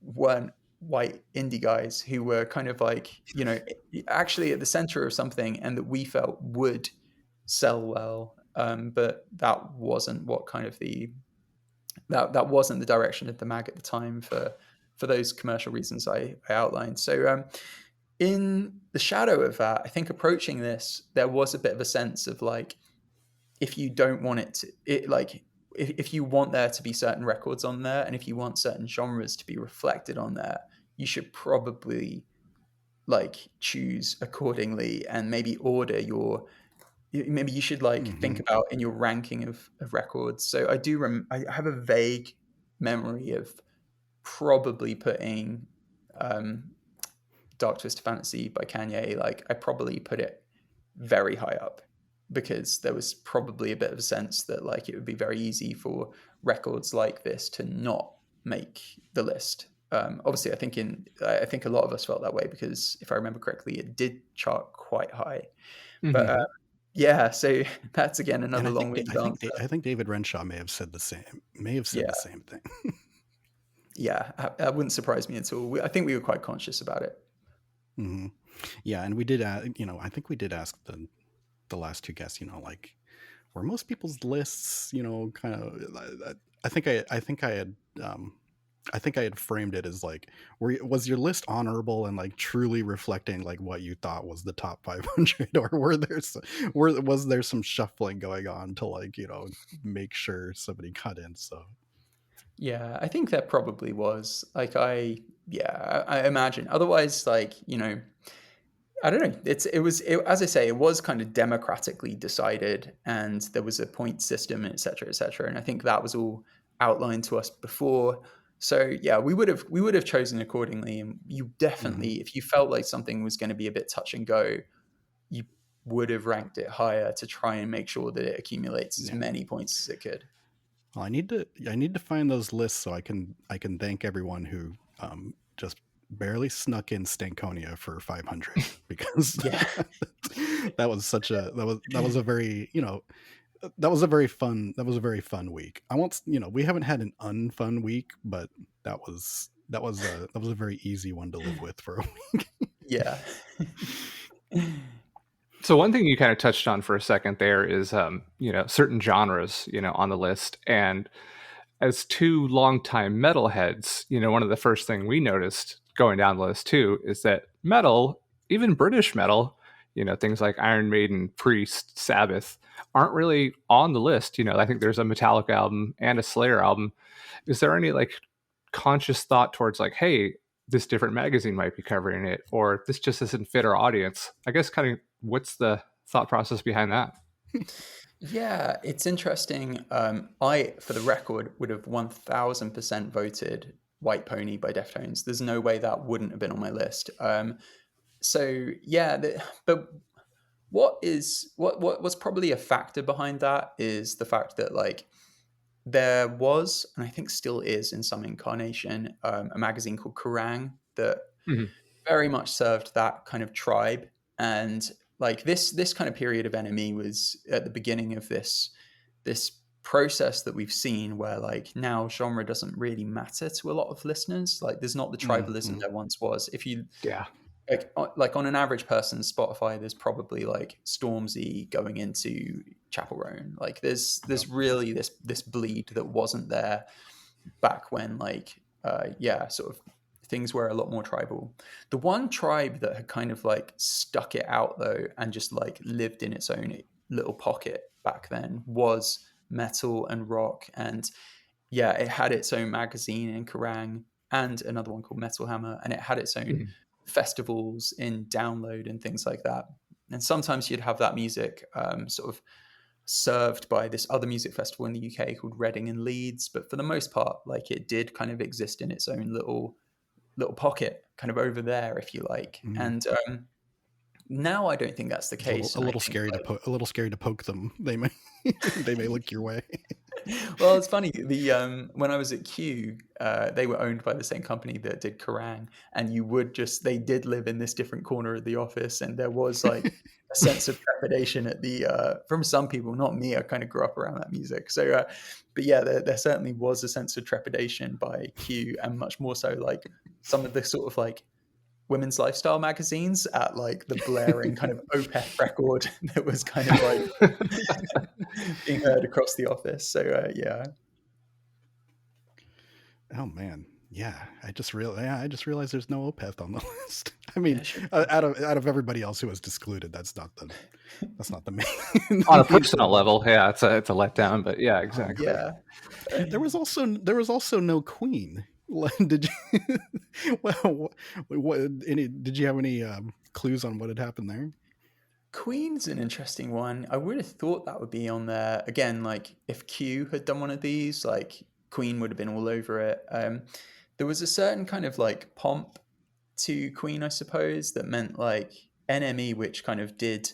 weren't white indie guys, who were kind of like, actually at the center of something, and that we felt would sell well. But that wasn't what kind of that wasn't the direction of the mag at the time for those commercial reasons I outlined. So in the shadow of that, I think approaching this, there was a bit of a sense of like, if you don't want if you want there to be certain records on there, and if you want certain genres to be reflected on there, you should probably like choose accordingly, and maybe maybe you should like think about in your ranking of records. So I have a vague memory of probably putting Dark Twisted Fantasy by Kanye, like I probably put it very high up, because there was probably a bit of a sense that like it would be very easy for records like this to not make the list. Obviously, I think a lot of us felt that way, because if I remember correctly, it did chart quite high. But yeah, so that's again another long-winded answer. I think David Renshaw may have said the same. The same thing. Yeah, that wouldn't surprise me at all. I think we were quite conscious about it. Mm-hmm. Yeah, and we did, I think we did ask the last two guests, like, were most people's lists, kind of. I think I had framed it as like, was your list honorable and like truly reflecting like what you thought was the top 500, or was there some shuffling going on to like, make sure somebody cut in? So yeah, I think that probably was like, I imagine otherwise, like, I don't know. It was as I say, it was kind of democratically decided, and there was a point system, et cetera, et cetera. And I think that was all outlined to us before. So yeah, we would have chosen accordingly. And you definitely, if you felt like something was going to be a bit touch and go, you would have ranked it higher to try and make sure that it accumulates as many points as it could. Well, I need to find those lists so I can thank everyone who just barely snuck in Stankonia for 500, because that was a very fun week. I won't, we haven't had an unfun week, but that was a very easy one to live with for a week. Yeah. So one thing you kind of touched on for a second there is, certain genres, on the list. And as two longtime metalheads, one of the first thing we noticed going down the list too is that metal, even British metal, things like Iron Maiden, Priest, Sabbath, aren't really on the list. I think there's a Metallica album and a Slayer album. Is there any like conscious thought towards like, hey, this different magazine might be covering it, or this just doesn't fit our audience. I guess kind of what's the thought process behind that? Yeah, it's interesting. I, for the record, would have 1000% voted White Pony by Deftones. There's no way that wouldn't have been on my list. So yeah, but what's probably a factor behind that is the fact that like there was, and I think still is in some incarnation, a magazine called Kerrang that Mm-hmm. very much served that kind of tribe. And like this kind of period of NME was at the beginning of this process that we've seen where like now genre doesn't really matter to a lot of listeners. Like there's not the tribalism there once was. If you like on an average person's Spotify, there's probably like Stormzy going into Chapel Roan. Like there's really this bleed that wasn't there back when like sort of things were a lot more tribal. The one tribe that had kind of like stuck it out though and just like lived in its own little pocket back then was metal and rock. And yeah, it had its own magazine in Kerrang and another one called Metal Hammer, and it had its own festivals in Download and things like that. And sometimes you'd have that music sort of served by this other music festival in the UK called Reading and Leeds, but for the most part, like it did kind of exist in its own little pocket, kind of over there, if you like. And now I don't think that's the case. A little scary to poke them. They may look your way. Well, it's funny. The when I was at Q, they were owned by the same company that did Kerrang, and they did live in this different corner of the office, and there was like a sense of trepidation at the from some people, not me. I kind of grew up around that music, so but yeah, there certainly was a sense of trepidation by Q, and much more so like some of the sort of like women's lifestyle magazines at like the blaring kind of Opeth record that was kind of like being heard across the office. So yeah. Oh man, yeah. I just realized there's no Opeth on the list. I mean, out of everybody else who was excluded, that's not the main. On a personal level, yeah, it's a letdown. But yeah, exactly. Yeah. There was also no Queen. Did you? Well, did you have any clues on what had happened there? Queen's an interesting one. I would have thought that would be on there again. Like if Q had done one of these, like Queen would have been all over it. There was a certain kind of like pomp to Queen, I suppose, that meant like NME, which kind of did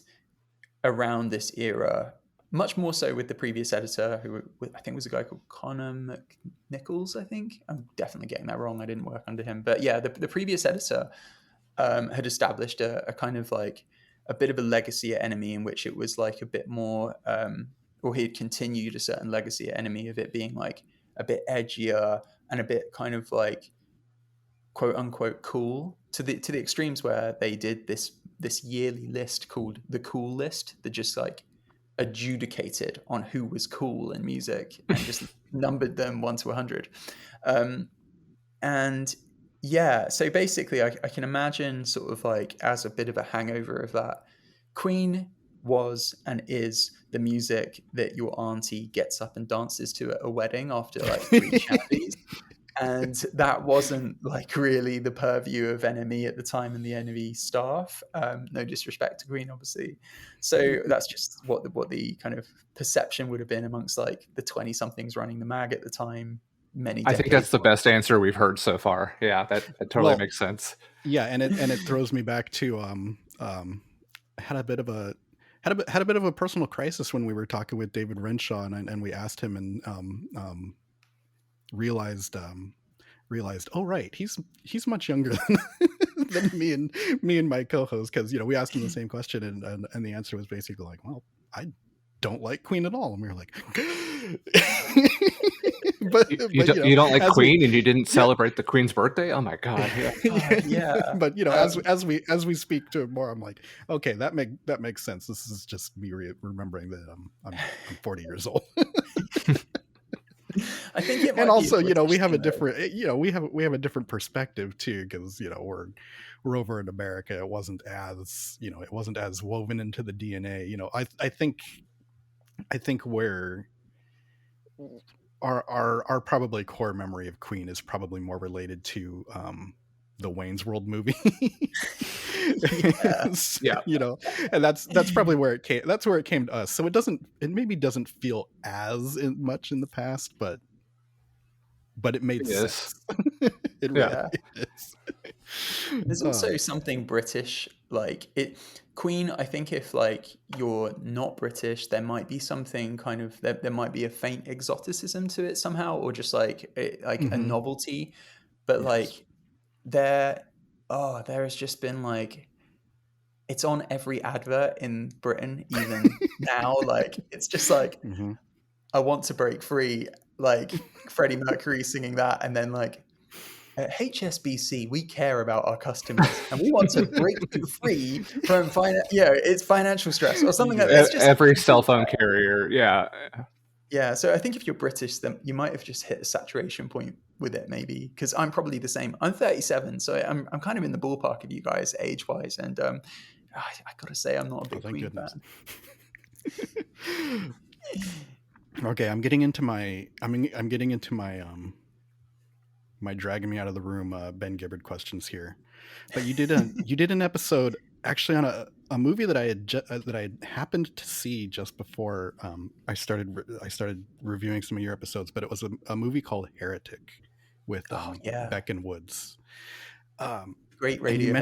around this era. Much more so with the previous editor, who I think was a guy called Connor McNichols, I think. I'm definitely getting that wrong. I didn't work under him. But yeah, the previous editor had established a kind of like a bit of a legacy at NME in which it was like a bit more, or he had continued a certain legacy at NME of it being like a bit edgier and a bit kind of like quote unquote cool to the extremes where they did this yearly list called the Cool List that just like adjudicated on who was cool in music and just numbered them 1 to 100. And yeah, so basically I can imagine sort of like as a bit of a hangover of that, Queen was and is the music that your auntie gets up and dances to at a wedding after like 3 shanties. And that wasn't like really the purview of NME at the time and the NME staff. No disrespect to Queen, obviously. So that's just what the kind of perception would have been amongst like the 20-somethings running the mag at the time. I think that's the best answer we've heard so far. Yeah, that totally makes sense. Yeah, and it throws me back to had a bit of a personal crisis when we were talking with David Renshaw and we asked him and realized oh right, he's much younger than me and my co-host, because we asked him the same question and the answer was basically like, well, I don't like Queen at all, and we were like but you don't like Queen and you didn't celebrate the Queen's birthday? Oh my god. Yeah. But as we speak to it more, I'm like, okay, that makes sense. This is just me remembering that I'm 40 years old. I think it might and also we have a different we have a different perspective too, because we're over in America. It wasn't as woven into the DNA. I think where our probably core memory of Queen is probably more related to the Wayne's World movie. Yeah. You know, and that's probably where it came. That's where it came to us. So it maybe doesn't feel as much in the past, but it made sense. It really is. There's also something British, like it. Queen, I think if like you're not British, there might be something kind of there might be a faint exoticism to it somehow, or just like a novelty. But like there has just been like, it's on every advert in Britain even now. Like it's just like, I want to break free, like Freddie Mercury singing that, and then like, at HSBC, we care about our customers and we want to break you free from it's financial stress or something like that. It's just every cell phone carrier. Yeah. So I think if you're British, then you might have just hit a saturation point with it, maybe, because I'm probably the same. I'm 37, so I'm kind of in the ballpark of you guys age wise. And I gotta say, I'm not a big Queen fan. Okay, I'm getting into my my dragging me out of the room Ben Gibbard questions here. But you did an episode actually on a movie that I had happened to see just before I started reviewing some of your episodes, but it was a movie called Heretic with Beck and Woods. Great radio. You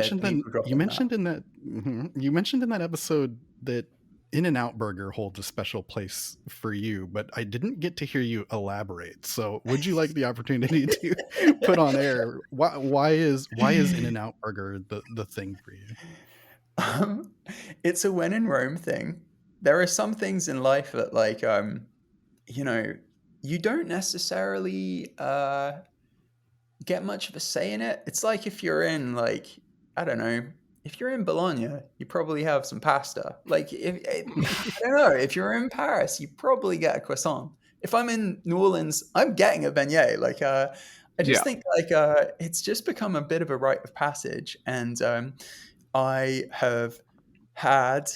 mentioned in that episode that In-N-Out Burger holds a special place for you, but I didn't get to hear you elaborate. So would you like the opportunity to put on air why is In-N-Out Burger the thing for you? It's a when in Rome thing. There are some things in life that like you know, you don't necessarily get much of a say in it. It's like if you're in like, I don't know, if you're in Bologna, you probably have some pasta. Like, I don't know, if you're in Paris, you probably get a croissant. If I'm in New Orleans, I'm getting a beignet. Like, I just think like it's just become a bit of a rite of passage. And I have had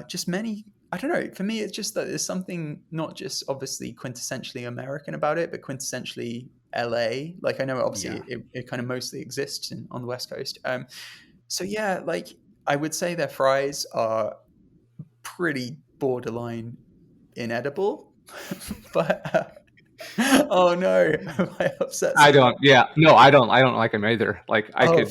just many, I don't know, for me, it's just that there's something not just obviously quintessentially American about it, but quintessentially LA. Like, I know obviously it kind of mostly exists on the West Coast. So yeah, like I would say their fries are pretty borderline inedible, but oh no, am I upset? I don't. Yeah, no, I don't like them either. Like I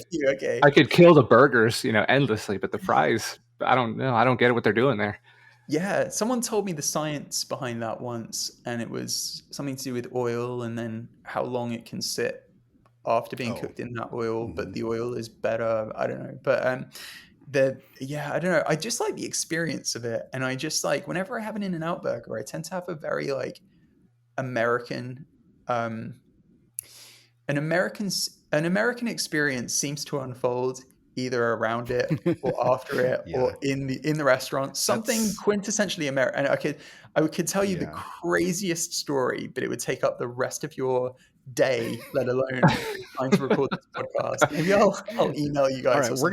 could kill the burgers, endlessly, but the fries, I don't know. I don't get what they're doing there. Yeah, someone told me the science behind that once, and it was something to do with oil and then how long it can sit after being cooked in that oil, but the oil is better. I don't know, but I don't know. I just like the experience of it, and I just like whenever I have an In-N-Out burger, I tend to have a very like American, an American experience seems to unfold either around it or after it or in the restaurant. Something quintessentially American. And I could tell you the craziest story, but it would take up the rest of your day, let alone trying to record this podcast. Maybe I'll email you guys. All right, we're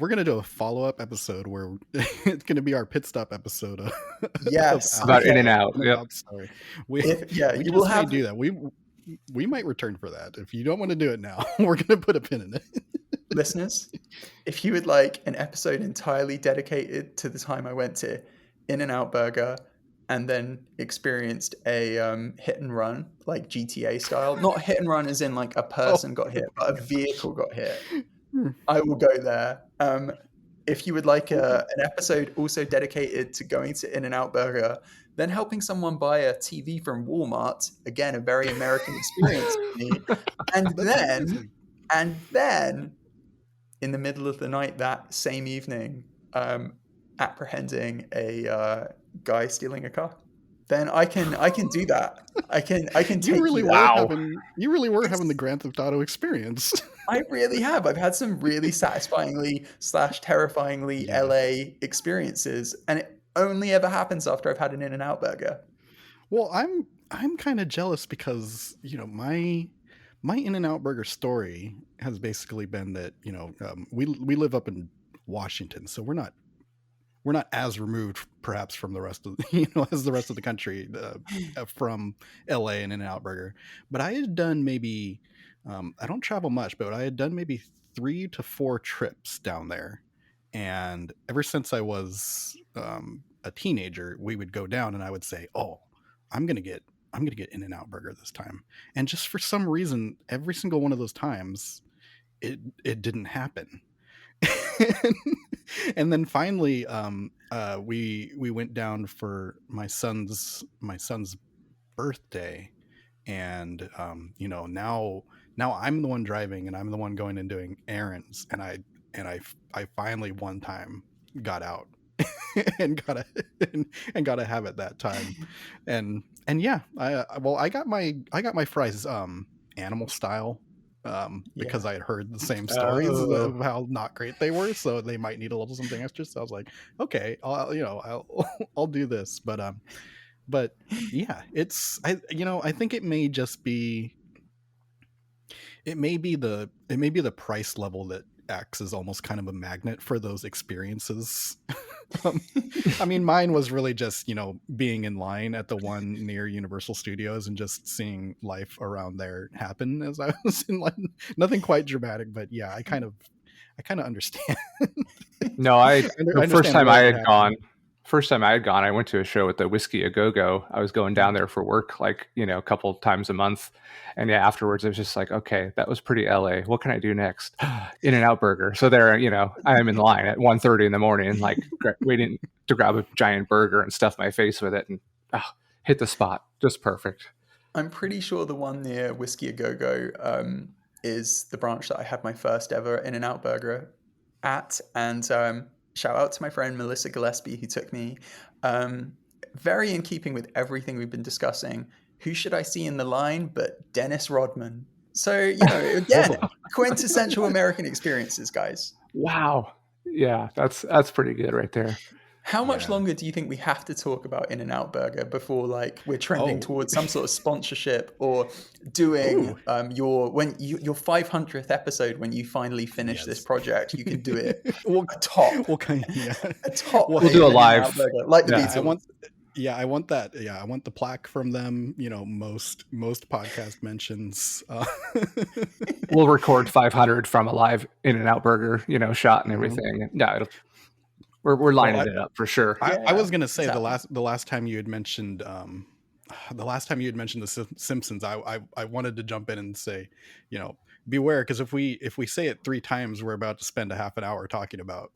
gonna do a follow-up episode where it's gonna be our pit stop episode. About In-N-Out. Sorry, you will have to do that. We might return for that. If you don't want to do it now, we're gonna put a pin in it. Listeners, if you would like an episode entirely dedicated to the time I went to In-N-Out Burger and then experienced a hit and run, like GTA style. Not hit and run as in like a person got hit, but a vehicle got hit. I will go there. If you would like an episode also dedicated to going to In-N-Out Burger, then helping someone buy a TV from Walmart, again, a very American experience for me. And then in the middle of the night that same evening, apprehending a guy stealing a car, then I can do that. I can take you really you really were having the Grand Theft Auto experience. I really have. I've had some really satisfyingly / terrifyingly LA experiences, and it only ever happens after I've had an In-N-Out burger. Well, I'm kind of jealous because my In-N-Out burger story has basically been that we live up in Washington, so we're not as removed perhaps from the rest of as the rest of the country from LA and In-N-Out burger. But I had done maybe I don't travel much, but I had done maybe 3 to 4 trips down there, and ever since I was a teenager, we would go down and I would say, oh, I'm gonna get In-N-Out Burger this time. And just for some reason, every single one of those times it didn't happen. And then finally we went down for my son's birthday, and now I'm the one driving and I'm the one going and doing errands, and I finally one time got out and got to have it that time. And yeah, I got my fries animal style, because I had heard the same stories of how not great they were, so they might need a little something extra. So I was like, okay, I'll do this. But yeah, I think it may be the price level that acts as almost kind of a magnet for those experiences. I mean, mine was really just, being in line at the one near Universal Studios and just seeing life around there happen as I was in line. Nothing quite dramatic, but yeah, I kind of understand. No, the first time I had gone, I went to a show at the Whiskey A Go Go. I was going down there for work, like, a couple times a month. And yeah, afterwards I was just like, okay, that was pretty LA. What can I do next? In-N-Out Burger. So there, I am in line at 1:30 in the morning, like waiting to grab a giant burger and stuff my face with it and hit the spot. Just perfect. I'm pretty sure the one near Whiskey A Go Go is the branch that I had my first ever In-N-Out Burger at. And shout out to my friend Melissa Gillespie, who took me. Very in keeping with everything we've been discussing, who should I see in the line but Dennis Rodman? So, again, quintessential American experiences, guys. Wow. Yeah, that's pretty good right there. How much longer do you think we have to talk about In-N-Out Burger before we're trending towards some sort of sponsorship or doing your 500th episode when you finally finish this project? You can do it we'll do a live burger, like the Beatles. I want that. Yeah, I want the plaque from them. Most podcast mentions. We'll record 500 from a live In-N-Out Burger, shot and everything. Yeah, we're lining it up for sure. I was gonna say the last time you had mentioned the Simpsons, I wanted to jump in and say, beware, because if we say it 3 times, we're about to spend a half an hour talking about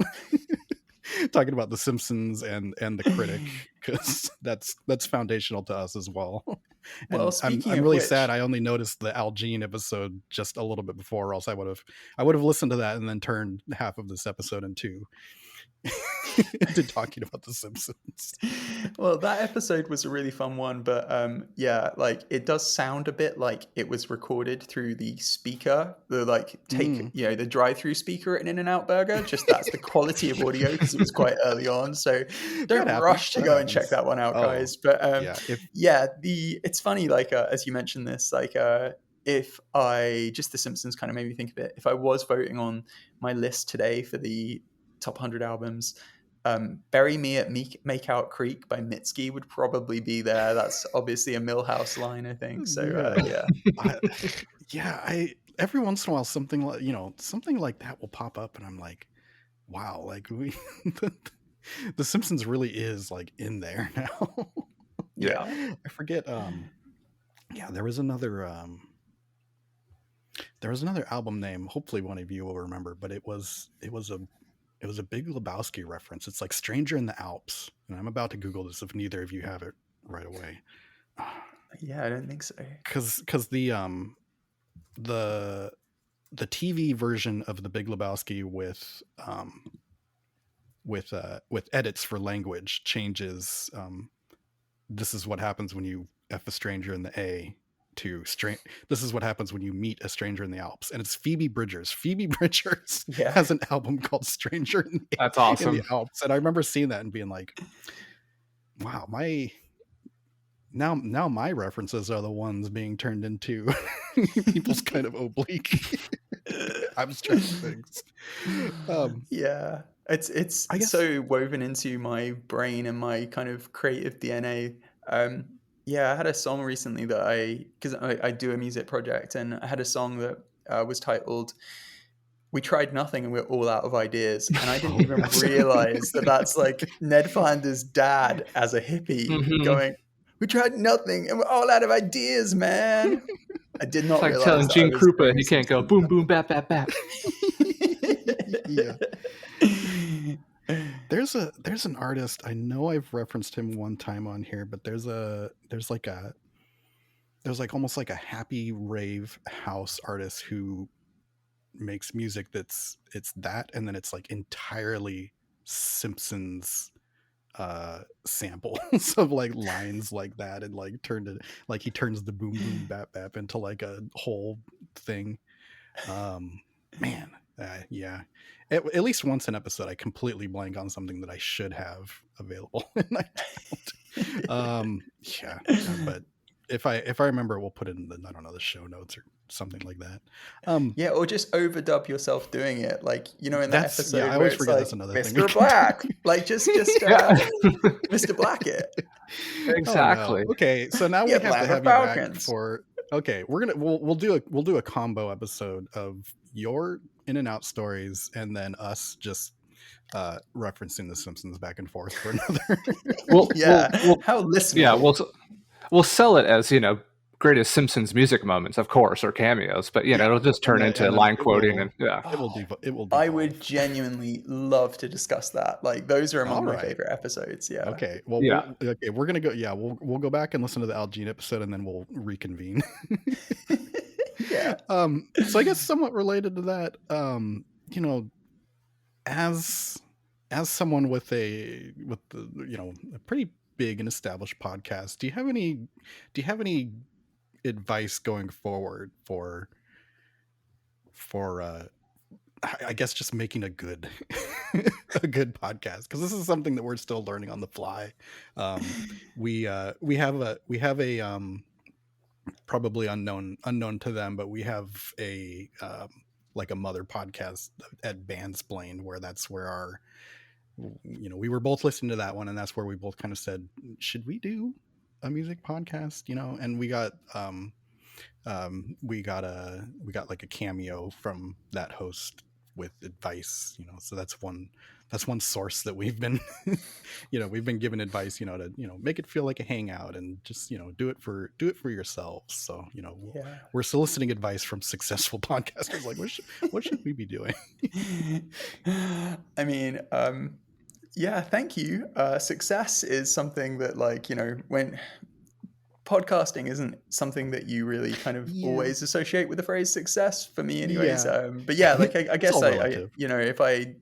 the Simpsons and the critic, because that's foundational to us as well. And well, I'm really sad I only noticed the Al Jean episode just a little bit before, or else I would have listened to that and then turned half of this episode into talking about the Simpsons. Well, that episode was a really fun one, but it does sound a bit like it was recorded through the speaker, the drive-through speaker at an In-N-Out Burger. Just that's the quality of audio, because it was quite early on. So don't rush to go and check that one out, guys. But it's funny, as you mentioned this, if the Simpsons kind of made me think of it. If I was voting on my list today for the top 100 albums, Bury Me at Makeout Creek by Mitski would probably be there. That's obviously a Millhouse line, I think. So every once in a while something like that will pop up and I'm like, wow, the Simpsons really is in there now. Yeah. I forget there was another album name, hopefully one of you will remember, but it was a Big Lebowski reference. It's like Stranger in the Alps. And I'm about to Google this if neither of you have it right away. Yeah, I don't think so. Because the TV version of the Big Lebowski with edits for language changes. This is what happens when you F a stranger in the A to this is what happens when you meet a stranger in the Alps, and it's Phoebe Bridgers has an album called Stranger in the That's awesome. in the Alps, and I remember seeing that and being like, wow, now my references are the ones being turned into people's kind of oblique abstract things. It's so woven into my brain and my kind of creative DNA. I had a song recently that because I do a music project, and I had a song that was titled we tried nothing and we're all out of ideas. And I didn't even realize that that's like Ned Flanders' dad as a hippie going, we tried nothing and we're all out of ideas, man. I did not It's like realize telling that Gene I was Krupa doing he can't go boom, boom, bap, bap, bap. Yeah. There's an artist, I know I've referenced him one time on here, but there's like almost like a happy rave house artist who makes music it's that, and then it's like entirely Simpsons samples of like lines like that, and like he turns the boom boom bap bap into like a whole thing. Man, yeah. At least once an episode I completely blank on something that I should have available and I don't. Yeah, but if I remember, we'll put it in the, I don't know, the show notes or something like that. Yeah, or just overdub yourself doing it, like, you know, in that episode I where always it's forget like that's another thing. Mr. Black, like just Mr. Black it. Exactly. Oh, no. Okay, so now we Yeah, have to have Falcons. you back for. Okay, we'll do a combo episode of your in and out stories, and then us just referencing the Simpsons back and forth for another. How listenable. Yeah, we'll sell it as, you know, greatest Simpsons music moments, of course, or cameos, but you know, it'll just turn into line quoting and it will devolve. I would genuinely love to discuss that. Like, those are among my right. favorite episodes. Yeah. Okay. Well, we're gonna go. Yeah, we'll go back and listen to the Al Jean episode, and then we'll reconvene. Yeah. So I guess somewhat related to that, you know, as someone with the you know, a pretty big and established podcast, do you have any advice going forward for I guess just making a good a good podcast, because this is something that we're still learning on the fly. We have a probably unknown to them, but we have a like a mother podcast at Bandsplained, where that's where our, you know, we were both listening to that one, and that's where we both kind of said, should we do a music podcast, you know? And we got like a cameo from that host with advice, you know. So that's one source that we've been you know, we've been given advice, you know, to, you know, make it feel like a hangout, and just, you know, do it for yourselves. So, you know, we're soliciting advice from successful podcasters, like what should we be doing? I mean, yeah, thank you. Success is something that, like, you know, when podcasting isn't something that you really kind of always associate with the phrase success, for me anyways. But yeah, like I guess I you know, if I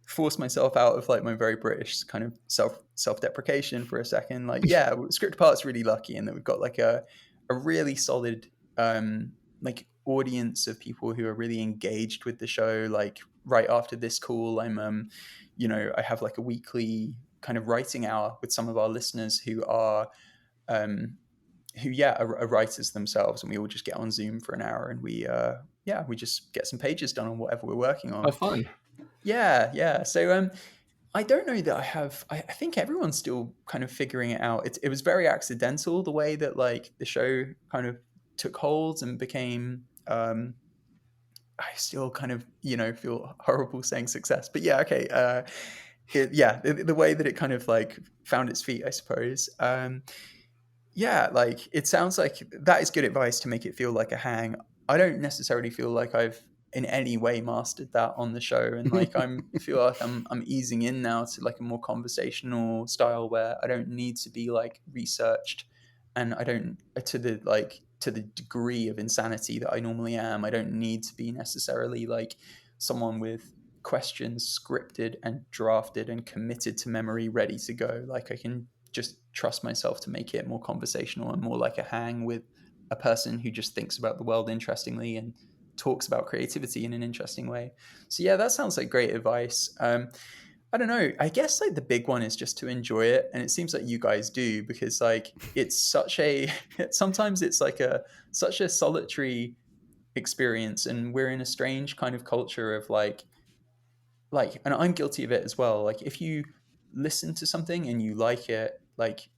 force myself out of like my very British kind of self-deprecation for a second, like, yeah, Script Part's really lucky in that we've got like a really solid like audience of people who are really engaged with the show. Like, right after this call, I'm you know, I have like a weekly kind of writing hour with some of our listeners who are are writers themselves, and we all just get on Zoom for an hour, and we just get some pages done on whatever we're working on. Oh, fun. Yeah. So I don't know that I think everyone's still kind of figuring it out. It was very accidental, the way that like the show kind of took hold and became I still kind of, you know, feel horrible saying success, but yeah, okay. The way that it kind of like found its feet, I suppose. Yeah, like, it sounds like that is good advice to make it feel like a hang. I don't necessarily feel like I've in any way mastered that on the show, and like I feel like I'm easing in now to like a more conversational style where I don't need to be like researched, and I don't to the degree of insanity that I normally am. I don't need to be necessarily like someone with questions scripted and drafted and committed to memory, ready to go. Like, I can just trust myself to make it more conversational and more like a hang with a person who just thinks about the world interestingly and talks about creativity in an interesting way. So yeah, that sounds like great advice. I don't know, I guess like the big one is just to enjoy it, and it seems like you guys do, because like it's such a sometimes it's like such a solitary experience, and we're in a strange kind of culture of like, and I'm guilty of it as well, like if you listen to something and you like it, like,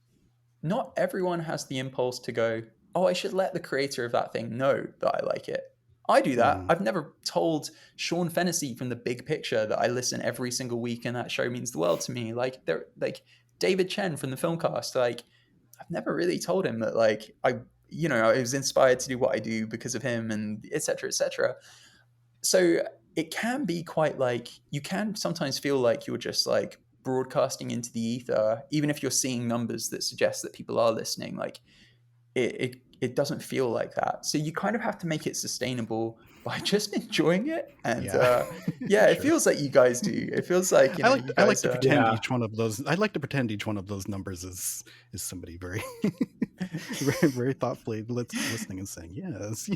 not everyone has the impulse to go, oh, I should let the creator of that thing know that I like it. I do that. I've never told Sean Fennessy from The Big Picture that I listen every single week and that show means the world to me. Like they're like David Chen from the Filmcast. Like I've never really told him that like I was inspired to do what I do because of him, and et cetera, et cetera. So it can be quite like, you can sometimes feel like you're just like broadcasting into the ether, even if you're seeing numbers that suggest that people are listening. Like it doesn't feel like that. So you kind of have to make it sustainable by just enjoying it. And it feels like you guys do. It feels like you guys I like to pretend each one of those. I like to pretend each one of those numbers is somebody very, very, very thoughtfully listening and saying yes.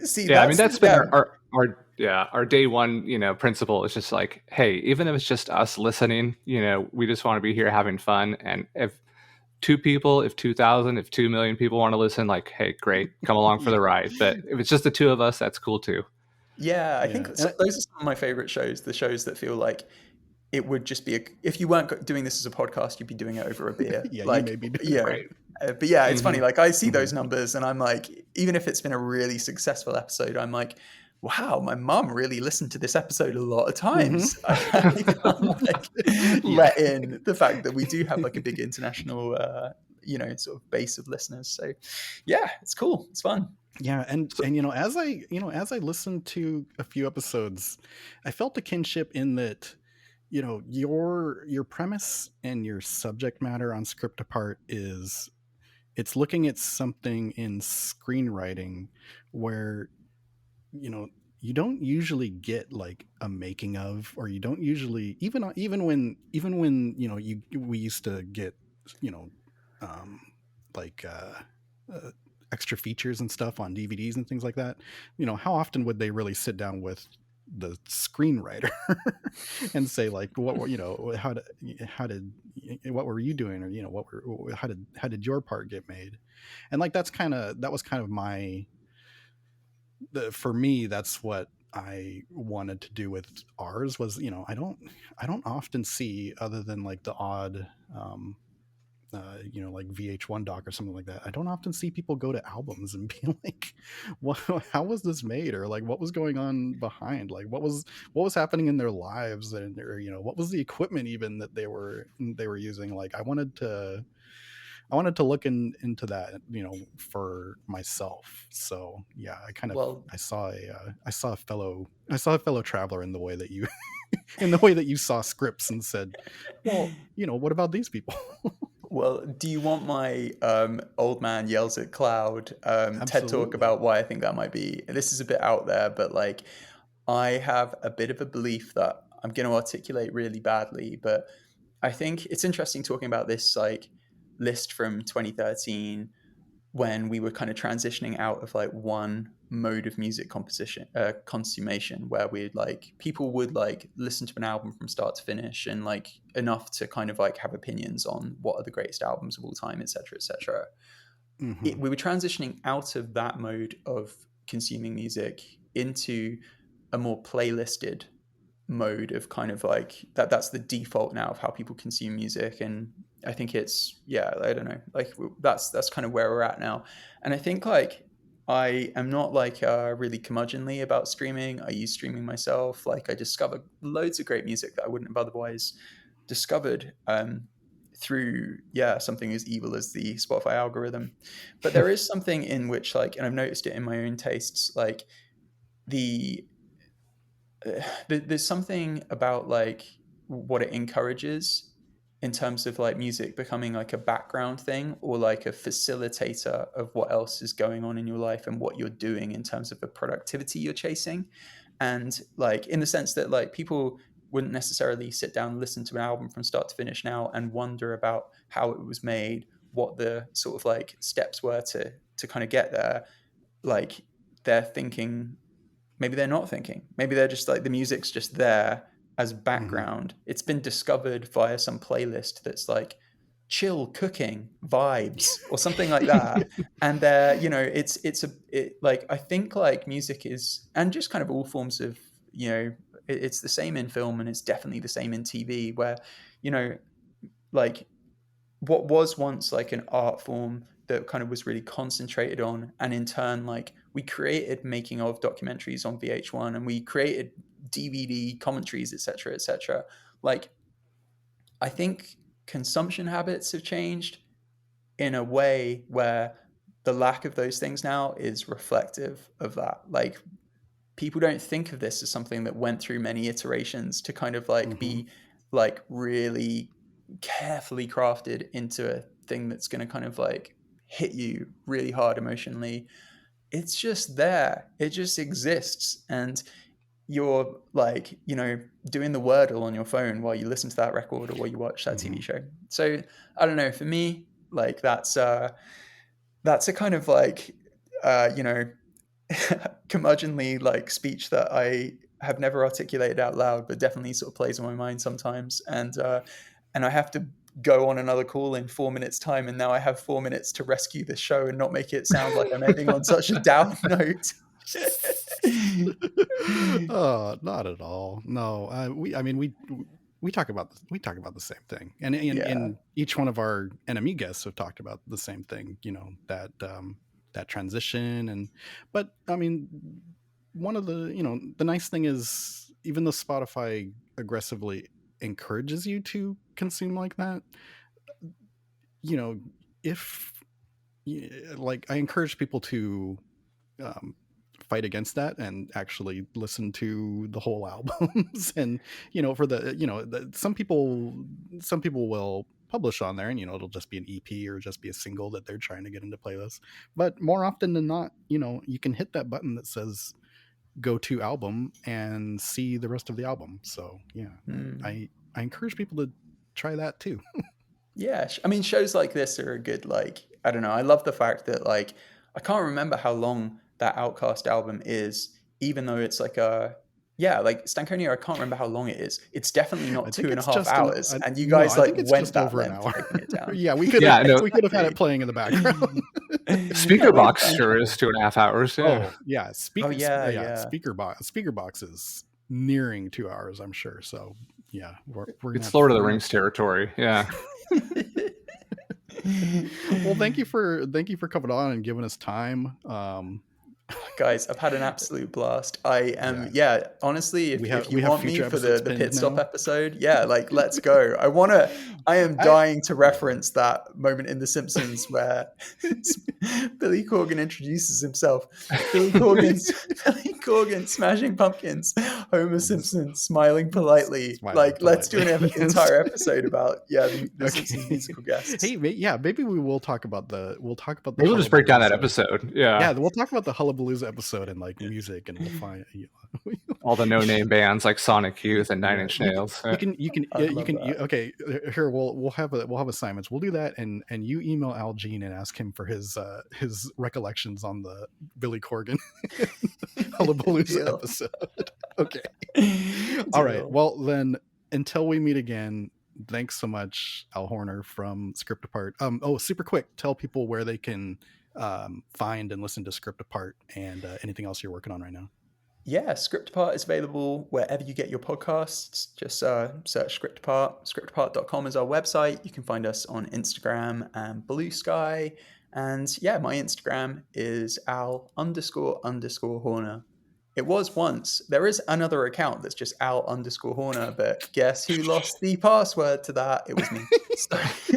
See, I mean that's been our day one principle is just like, hey, even if it's just us listening, we just want to be here having fun. And if 2 people, if 2,000, if 2 million people want to listen, like, hey, great, come along for the ride. But if it's just the 2 of us, that's cool too. Yeah, I think those are some of my favorite shows, the shows that feel like it would just be if you weren't doing this as a podcast, you'd be doing it over a beer. Yeah, like, you may be doing right. But yeah, it's funny. Like I see those numbers and I'm like, even if it's been a really successful episode, I'm like, wow, my mom really listened to this episode a lot of times. I can't even let in the fact that we do have like a big international, sort of base of listeners. So yeah, it's cool. It's fun. Yeah, and as I listened to a few episodes, I felt a kinship in that, your premise and your subject matter on Script Apart it's looking at something in screenwriting where you don't usually get like a making of, or you don't usually even when we used to get extra features and stuff on DVDs and things like that. How often would they really sit down with the screenwriter and say like, what were what were you doing, or how did your part get made? And like that was kind of for me, that's what I wanted to do with ours was, I don't often see, other than like the odd like VH1 doc or something like that, I don't often see people go to albums and be like, how was this made, or like what was going on behind, like what was happening in their lives, and or what was the equipment even that they were using. Like I wanted to look into that for myself. So yeah, I saw a fellow traveler in the way that you in the way that you saw scripts and said, well, what about these people? Well, do you want my old man yells at cloud TED talk about why I think that might be? This is a bit out there, but like I have a bit of a belief that I'm going to articulate really badly, but I think it's interesting talking about this like list from 2013 when we were kind of transitioning out of like one mode of music consummation, where people would like listen to an album from start to finish and like enough to kind of like have opinions on what are the greatest albums of all time, etc., etc. We were transitioning out of that mode of consuming music into a more playlisted mode of kind of like that's the default now of how people consume music. And I think it's I don't know, like that's kind of where we're at now. And I think like I am not like really curmudgeonly about streaming. I use streaming myself. Like I discover loads of great music that I wouldn't have otherwise discovered through something as evil as the Spotify algorithm. But there is something in which like, and I've noticed it in my own tastes, like there's something about like what it encourages in terms of like music becoming like a background thing, or like a facilitator of what else is going on in your life and what you're doing in terms of the productivity you're chasing. And like in the sense that like people wouldn't necessarily sit down and listen to an album from start to finish now and wonder about how it was made, what the sort of like steps were to kind of get there. Like they're thinking, maybe they're not thinking, maybe they're just like the music's just there as background. It's been discovered via some playlist that's like chill cooking vibes or something like that. And it's like, I think like music is, and just kind of all forms of, it's the same in film, and it's definitely the same in TV, where, like what was once like an art form that kind of was really concentrated on, and in turn, like, we created making of documentaries on VH1, and we created DVD commentaries, etc., etc. Like, I think consumption habits have changed in a way where the lack of those things now is reflective of that. Like, people don't think of this as something that went through many iterations to kind of like be like really carefully crafted into a thing that's going to kind of like hit you really hard emotionally. It's just there. It just exists. And you're like, you know, doing the Wordle on your phone while you listen to that record or while you watch that TV show. So I don't know, for me, like that's a kind of like, you know, curmudgeonly like speech that I have never articulated out loud, but definitely sort of plays on my mind sometimes. And I have to go on another call in 4 minutes time, and now I have 4 minutes to rescue this show and not make it sound like I'm ending on such a down note. Oh, not at all. No, we talk about the same thing, and each one of our NME guests have talked about the same thing. You know, that transition, but I mean, one of the, you know, the nice thing is, even though Spotify aggressively encourages you to consume like that, you know, if like, I encourage people to fight against that and actually listen to the whole albums. And, you know, for the, you know, some people will publish on there, and, you know, it'll just be an EP or just be a single that they're trying to get into playlists. But more often than not, you know, you can hit that button that says go to album and see the rest of the album. So yeah, I encourage people to try that too. Yeah, I mean, shows like this are a good, like, I don't know, I love the fact that, like, I can't remember how long that Outkast album is, even though it's like like Stankonia, I can't remember how long it is. It's definitely not 2.5 hours. And you guys went that over length an hour. taking it down. Yeah, we could have had it playing in the background. Speakerbox sure is 2.5 hours. Yeah. Oh yeah, Speakerbox is nearing 2 hours, I'm sure. So yeah, we're it's Lord of the Rings territory. Yeah. Well, thank you for coming on and giving us time. Guys, I've had an absolute blast. I am, honestly, if you want me for the pit stop episode, like, let's go. I am dying to reference that moment in The Simpsons where Billy Corgan introduces himself. Billy Corgan smashing pumpkins, Homer Simpson smiling politely. Let's do an entire episode about the Simpsons musical guests. Hey, maybe we will talk about the. Maybe we'll just break down that episode. Yeah, we'll talk about the Hullabalooza episode and like music, and we'll find all the no-name bands like Sonic Youth and Nine Inch Nails. You can okay, here we'll have assignments. We'll do that, and you email Al Jean and ask him for his recollections on the Billy Corgan Hullabalooza episode. Okay. All right. Well, then, until we meet again, thanks so much, Al Horner from Script Apart. Super quick, tell people where they can find and listen to Script Apart, and anything else you're working on right now. Yeah, Script Apart is available wherever you get your podcasts. Just search Script Apart. Scriptapart.com is our website. You can find us on Instagram and Blue Sky. And yeah, my Instagram is Al__Horner. It was once. There is another account that's just Al_Horner, but guess who lost the password to that? It was me.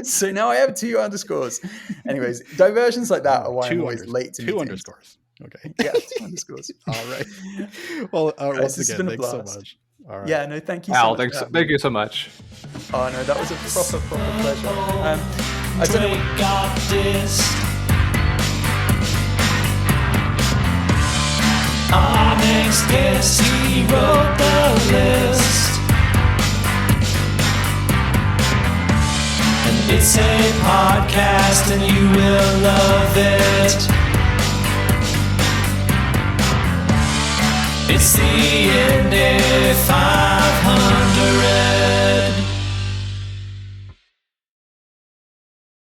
So now I have 2 underscores. Anyways, diversions like that are why I'm always late to meetings. 2 underscores. Okay. Yeah, 2 underscores. All right. Well, once again, thanks so much. All right. Yeah, no, thank you so Al, much. thank you so much. Oh, no, that was a proper pleasure. I don't know Our next guest, he wrote the list, and it's a podcast and you will love it. It's the ending.